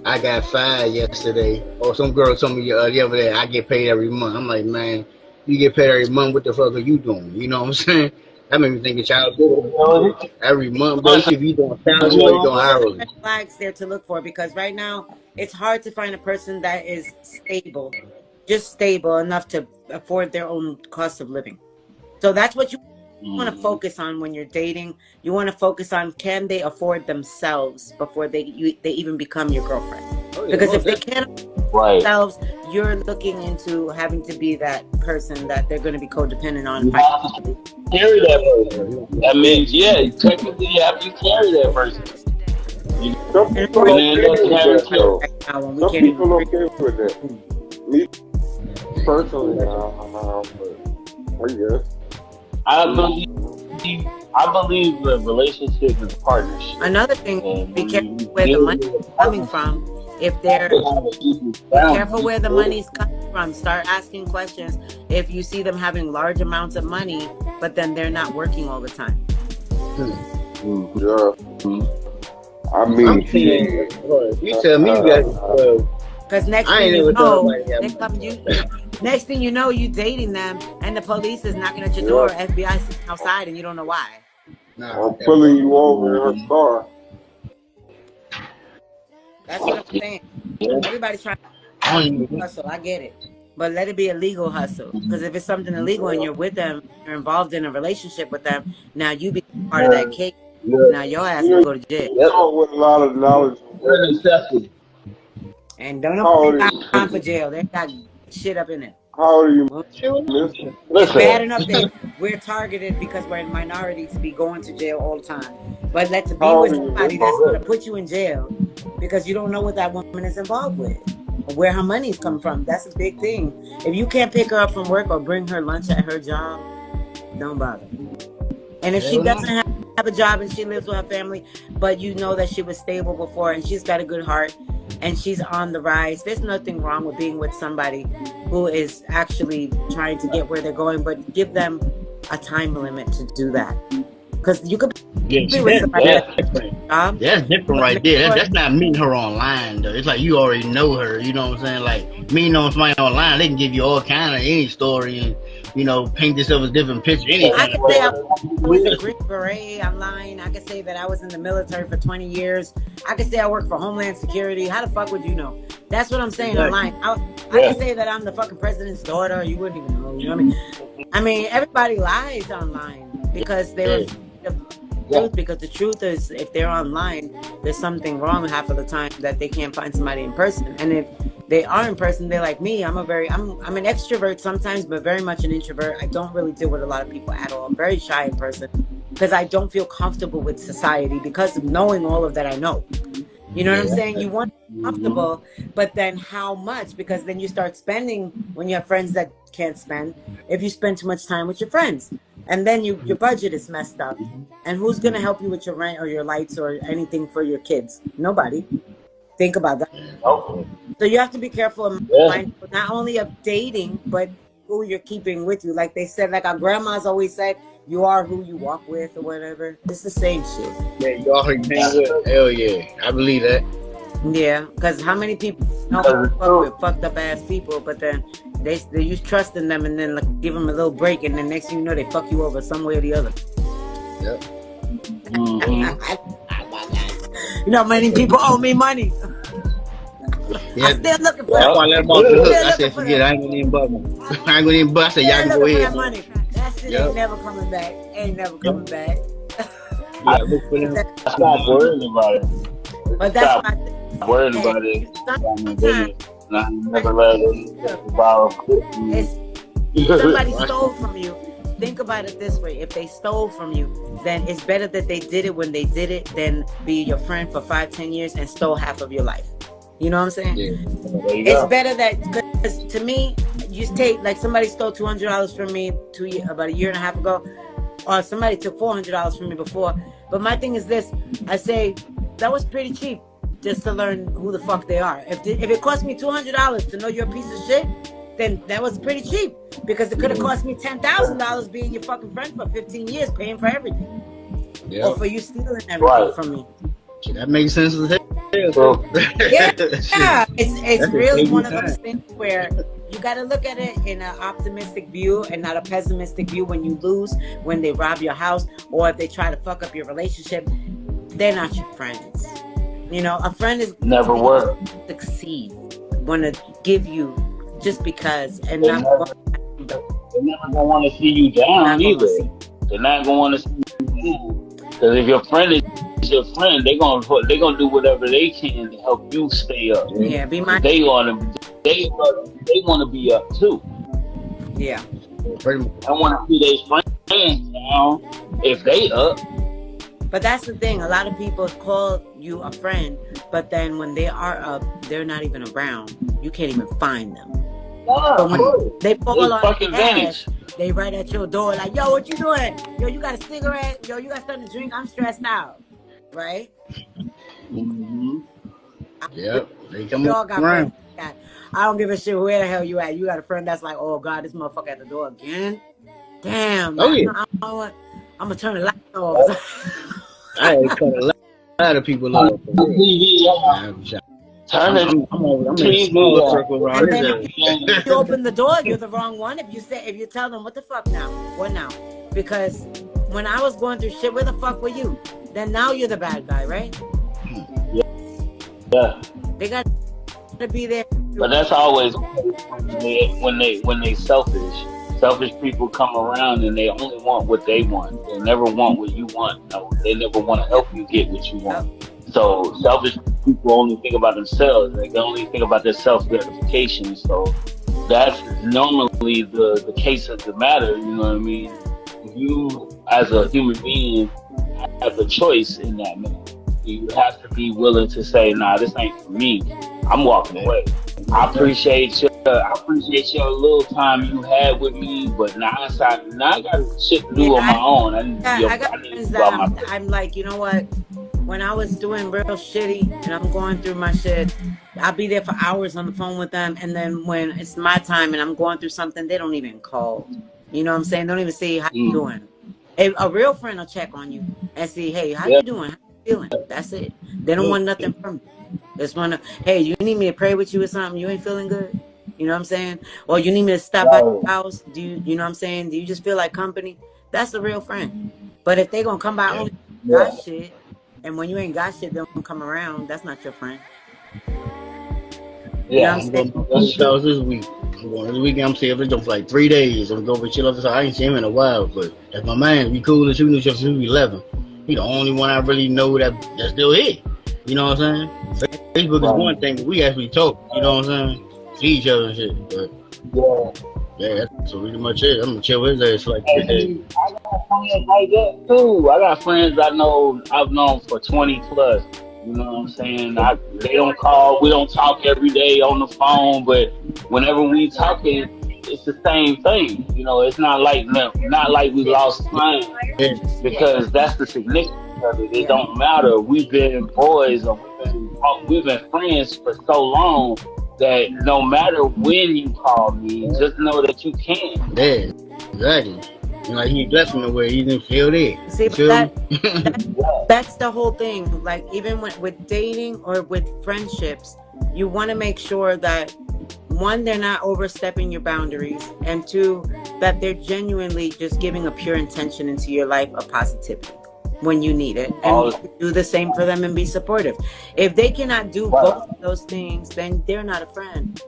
I got fired yesterday. Or some girl told me the other day I get paid every month. I'm like, man, you get paid every month. What the fuck are you doing? You know what I'm saying? That made me think of child every month. But if you doing salary or you doing hourly. Flags there to look for, because right now it's hard to find a person that is stable, just stable enough to afford their own cost of living. So that's what you want to focus on when you're dating. You want to focus on, can they afford themselves before they even become your girlfriend? Because if they can't afford themselves, you're looking into having to be that person that they're going to be codependent on. You have to carry that person. That means, technically you have to carry that person. Some people okay with that. Me personally, but I guess. I believe the relationship is a partnership. Another thing, be careful where the money is coming from. If they're be careful where the money's coming from. Start asking questions. If you see them having large amounts of money, but then they're not working all the time. I mean, you tell me you guys. Because next thing you know, you dating them, and the police is knocking at your door, FBI sitting outside, and you don't know why. I'm pulling you over in her car. That's what I'm saying. Everybody's trying to hustle. I get it. But let it be a legal hustle. Because if it's something illegal and you're with them, you're involved in a relationship with them, now you be part of that case. Now your ass will go to jail. With a lot of knowledge. And don't know time for jail. They got shit up in it. How old are you? It's bad enough that we're targeted because we're in minorities to be going to jail all the time. But let's be with somebody that's going to put you in jail because you don't know what that woman is involved with or where her money's come from. That's a big thing. If you can't pick her up from work or bring her lunch at her job, don't bother. And if she doesn't have a job and she lives with her family, but you know that she was stable before and she's got a good heart and she's on the rise, there's nothing wrong with being with somebody who is actually trying to get where they're going, but give them a time limit to do that. Because you could be with somebody that's different right there. That's not meeting her online though. It's like you already know her. You know what I'm saying? Like me knowing somebody online, they can give you all kind of any story and paint yourself a different picture. I can say I was a Green Beret online. I can say that I was in the military for 20 years. I can say I work for Homeland Security. How the fuck would you know? That's what I'm saying online. I can say that I'm the fucking president's daughter. You wouldn't even know. You know what I mean? Everybody lies online because they're because the truth is, if they're online, there's something wrong half of the time that they can't find somebody in person. And if they are in person, they're like me. I'm an extrovert sometimes, but very much an introvert. I don't really deal with a lot of people at all. I'm very shy in person because I don't feel comfortable with society because of knowing all of that I know. You know what I'm saying? You want to be comfortable, but then how much? Because then you start spending when you have friends that can't spend. If you spend too much time with your friends, and then your budget is messed up. And who's going to help you with your rent or your lights or anything for your kids? Nobody. Think about that. So you have to be careful and mindful, not only of dating, but who you're keeping with you. Like they said, like our grandmas always said, you are who you walk with or whatever. It's the same shit. Yeah, you are who you hang with. Hell yeah. I believe that. Yeah, because how many people fuck with fucked up ass people, but then they use trust in them and then give them a little break, and then next thing you know, they fuck you over some way or the other. Yep. You know, many people owe me money. Yeah. I'm still looking for that. I said, forget it. I ain't gonna even bust. I ain't gonna even bust. I said, y'all can go ahead. That money. That shit ain't never coming back. Ain't never coming back. Stop worrying about it. But that's why worrying about it. Never let it borrow. Somebody stole from you. Think about it this way. If they stole from you, then it's better that they did it when they did it than be your friend for 5-10 years and stole half of your life. You know what I'm saying? Yeah. It's better that, because to me, you take, like somebody stole $200 from me about a year and a half ago, or somebody took $400 from me before. But my thing is this, I say, that was pretty cheap. just to learn who the fuck they are. If it cost me $200 to know you're a piece of shit, then that was pretty cheap, because it could have cost me $10,000 being your fucking friend for 15 years, paying for everything, or for you stealing everything from me. That makes sense as hell. Yeah, it's really one of those things where you got to look at it in an optimistic view and not a pessimistic view. When you lose, when they rob your house, or if they try to fuck up your relationship, they're not your friends. You know, a friend is never work succeed, want to give you just because, and they're never gonna want to see you down either. They're not gonna want to see you down, because if your friend is your friend, they're gonna do whatever they can to help you stay up. Yeah, be my. They want to be up too. Yeah. I want to see their friends down if they up. But that's the thing. A lot of people call you a friend, but then when they are up, they're not even around. You can't even find them. So when they fall on your ass, they right at your door like, yo, what you doing? Yo, you got a cigarette? Yo, you got something to drink? I'm stressed out. Right? Mm-hmm. Yep. They come we all got around. friends. I don't give a shit where the hell you at. You got a friend that's like, oh God, this motherfucker at the door again. Damn. Oh, yeah. I'm gonna turn the lights off. I ain't cut a lot of people off. I'm in a small circle around And then here. if you open the door, you're the wrong one. If you tell them, what the fuck now? What now? Because when I was going through shit, where the fuck were you? Then now you're the bad guy, right? Yeah. They got to be there. But that's always when they selfish. Selfish people come around and they only want what they want. They never want what you want. No, they never want to help you get what you want. So selfish people only think about themselves. They only think about their self-gratification. So that's normally the case of the matter. You know what I mean? You, as a human being, have a choice in that matter. You have to be willing to say, nah, this ain't for me. I'm walking away. I appreciate your little time you had with me, but now I got shit to do on my own. I got friends that I'm like, you know what? When I was doing real shitty and I'm going through my shit, I'll be there for hours on the phone with them, and then when it's my time and I'm going through something, they don't even call. You know what I'm saying? Don't even say, how you doing? A real friend will check on you and see, hey, how you doing? How you feeling? That's it. They don't want nothing from you. They just want to, hey, you need me to pray with you or something? You ain't feeling good? You know what I'm saying? Or you need me to stop by your house? You know what I'm saying? Do you just feel like company? That's a real friend. But if they going to come by only got shit, and when you ain't got shit, they don't come around, that's not your friend. You know what I'm saying? This week. I'm going this weekend. I'm staying for like 3 days. I'm going to chill up. I ain't seen him in a while, but that's my man. We cool as you knew since 11. He the only one I really know that's still here. You know what I'm saying? Facebook is one thing, but we actually talk. You know what I'm saying? See each other and shit. But yeah, that's pretty much it. I'm gonna chill with his ass for like 3 days. I got friends like that too. I got friends I've known for 20 plus. You know what I'm saying? They don't call. We don't talk every day on the phone, but whenever we talking, it's the same thing. You know, it's not like we lost time, because that's the significance of it. It don't matter. We've been boys, or we've been friends for so long that no matter when you call me, just know that you can. Yeah, exactly. You know, he blessed me where he didn't feel there. See, that's the whole thing. Like, even with dating or with friendships, you want to make sure that, one, they're not overstepping your boundaries, and two, that they're genuinely just giving a pure intention into your life of positivity when you need it, and do the same for them and be supportive. If they cannot do both of those things, then they're not a friend.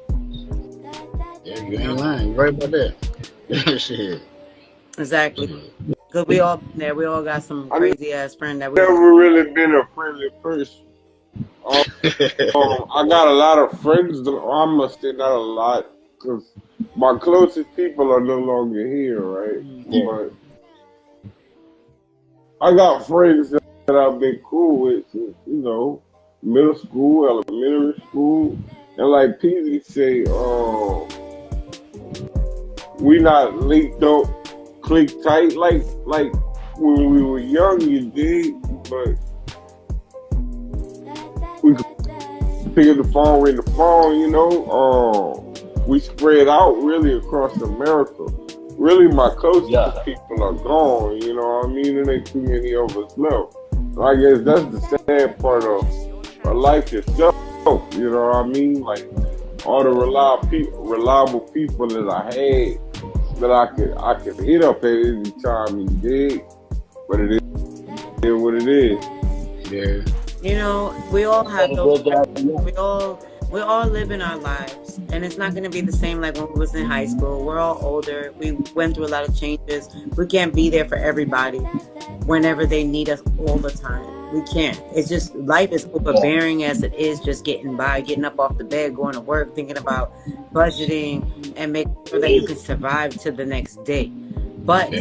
Yeah, you ain't lying. You're right about that. Shit. Exactly. Because we all got some crazy ass friend that we never really been a friendly person. I got a lot of friends. I must say not a lot, because my closest people are no longer here, right? Yeah. But I got friends that I've been cool with since, middle school, elementary school, and like Peasy say, we not linked up, click tight like when we were young. You did, but picking the phone, ring the phone, you know. We spread out really across America. Really, my closest people are gone, you know what I mean? There ain't too many of us left. So I guess that's the sad part of life itself, you know what I mean? Like, all the reliable people that I had, that I could hit up at any time, you dig? But it is what it is. Yeah. You know, we all have those. We all live in our lives, and it's not going to be the same like when we was in high school. We're all older. We went through a lot of changes. We can't be there for everybody whenever they need us all the time. We can't. It's just, life is overbearing as it is, just getting by, getting up off the bed, going to work, thinking about budgeting and making sure that you can survive to the next day. But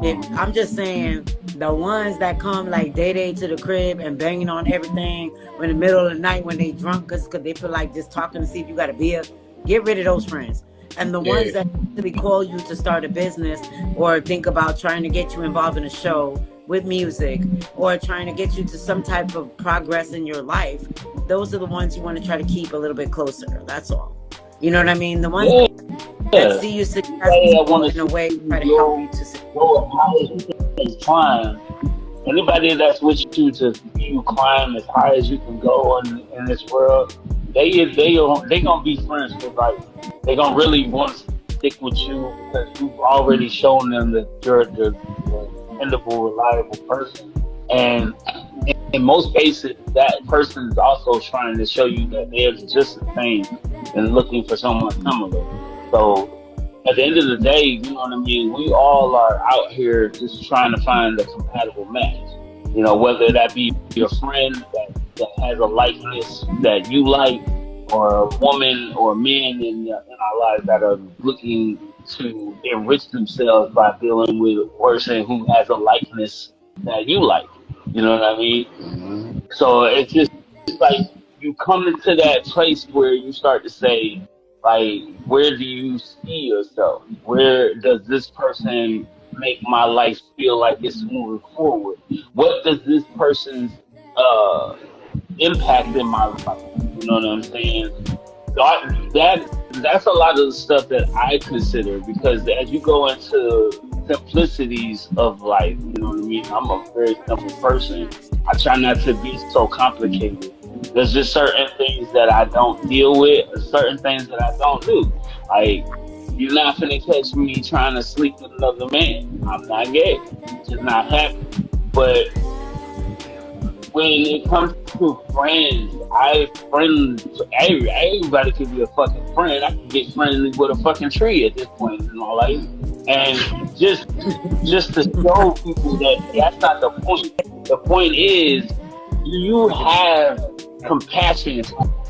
I'm just saying, the ones that come like day to the crib and banging on everything in the middle of the night when they drunk because they feel like just talking to see if you got a beer, get rid of those friends. And the ones that actually call you to start a business or think about trying to get you involved in a show with music or trying to get you to some type of progress in your life, those are the ones you want to try to keep a little bit closer. That's all. You know what I mean? The ones that see you successful in a way, try to help you to climb. Anybody that's with you to see you climb as high as you can go in this world, they gonna be friends for life. They gonna really want to stick with you because you've already shown them that you're the dependable, reliable person. And in most cases, that person is also trying to show you that they're just the same and looking for someone similar. So at the end of the day, you know what I mean, we all are out here just trying to find a compatible match. You know, whether that be your friend that has a likeness that you like, or a woman or men in our lives that are looking to enrich themselves by dealing with a person who has a likeness that you like. You know what I mean? Mm-hmm. So it's just like you come into that place where you start to say, like, where do you see yourself? Where does this person make my life feel like it's moving forward? What does this person's impact in my life? You know what I'm saying? That's a lot of the stuff that I consider, because as you go into simplicities of life, you know what I mean? I'm a very simple person. I try not to be so complicated. There's just certain things that I don't deal with, certain things that I don't do. Like, you're not finna catch me trying to sleep with another man. I'm not gay. It's just not happening. But when it comes to friends, everybody can be a fucking friend. I can get friendly with a fucking tree at this point in my life. And just to show people that that's not the point. The point is, you have compassion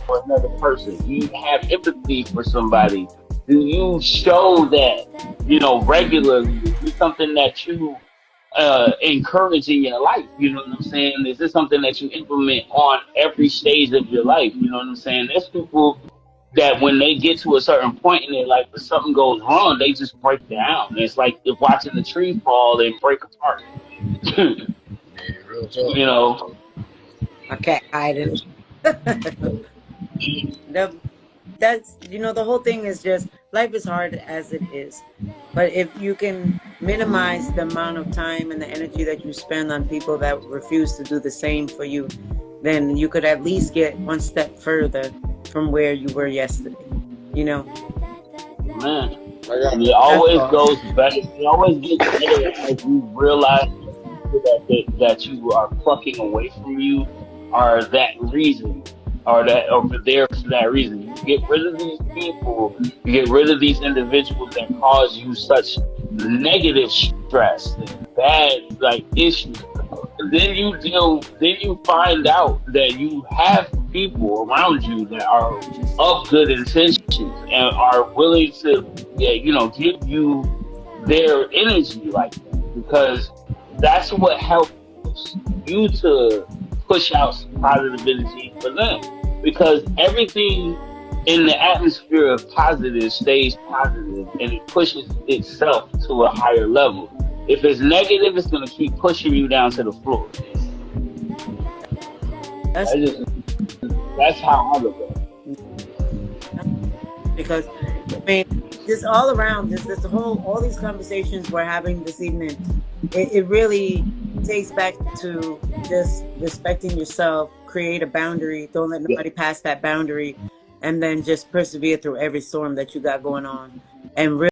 for another person. You have empathy for somebody. Do you show that, you know, regularly? Is this something that you encourage in your life? You know what I'm saying? Is this something that you implement on every stage of your life? You know what I'm saying? There's people that when they get to a certain point in their life, if something goes wrong, they just break down. It's like if watching the tree fall and break apart. You know? I can't hide it. That's, you know, the whole thing is just, life is hard as it is. But if you can minimize the amount of time and the energy that you spend on people that refuse to do the same for you, then you could at least get one step further from where you were yesterday, you know? Man, it always goes better. It always gets better as you realize that you are plucking away from you, or that reason, or there for that reason. You get rid of these people, you get rid of these individuals that cause you such negative stress and bad issues. Then you find out that you have people around you that are of good intentions and are willing to, give you their energy like that, because that's what helps you to push out some positive energy for them, because everything in the atmosphere of positive stays positive and it pushes itself to a higher level. If it's negative, it's going to keep pushing you down to the floor. That's how I look at it. Because I mean, just all around, this whole, all these conversations we're having this evening, it really takes back to just respecting yourself, create a boundary, don't let nobody pass that boundary, and then just persevere through every storm that you got going on, and really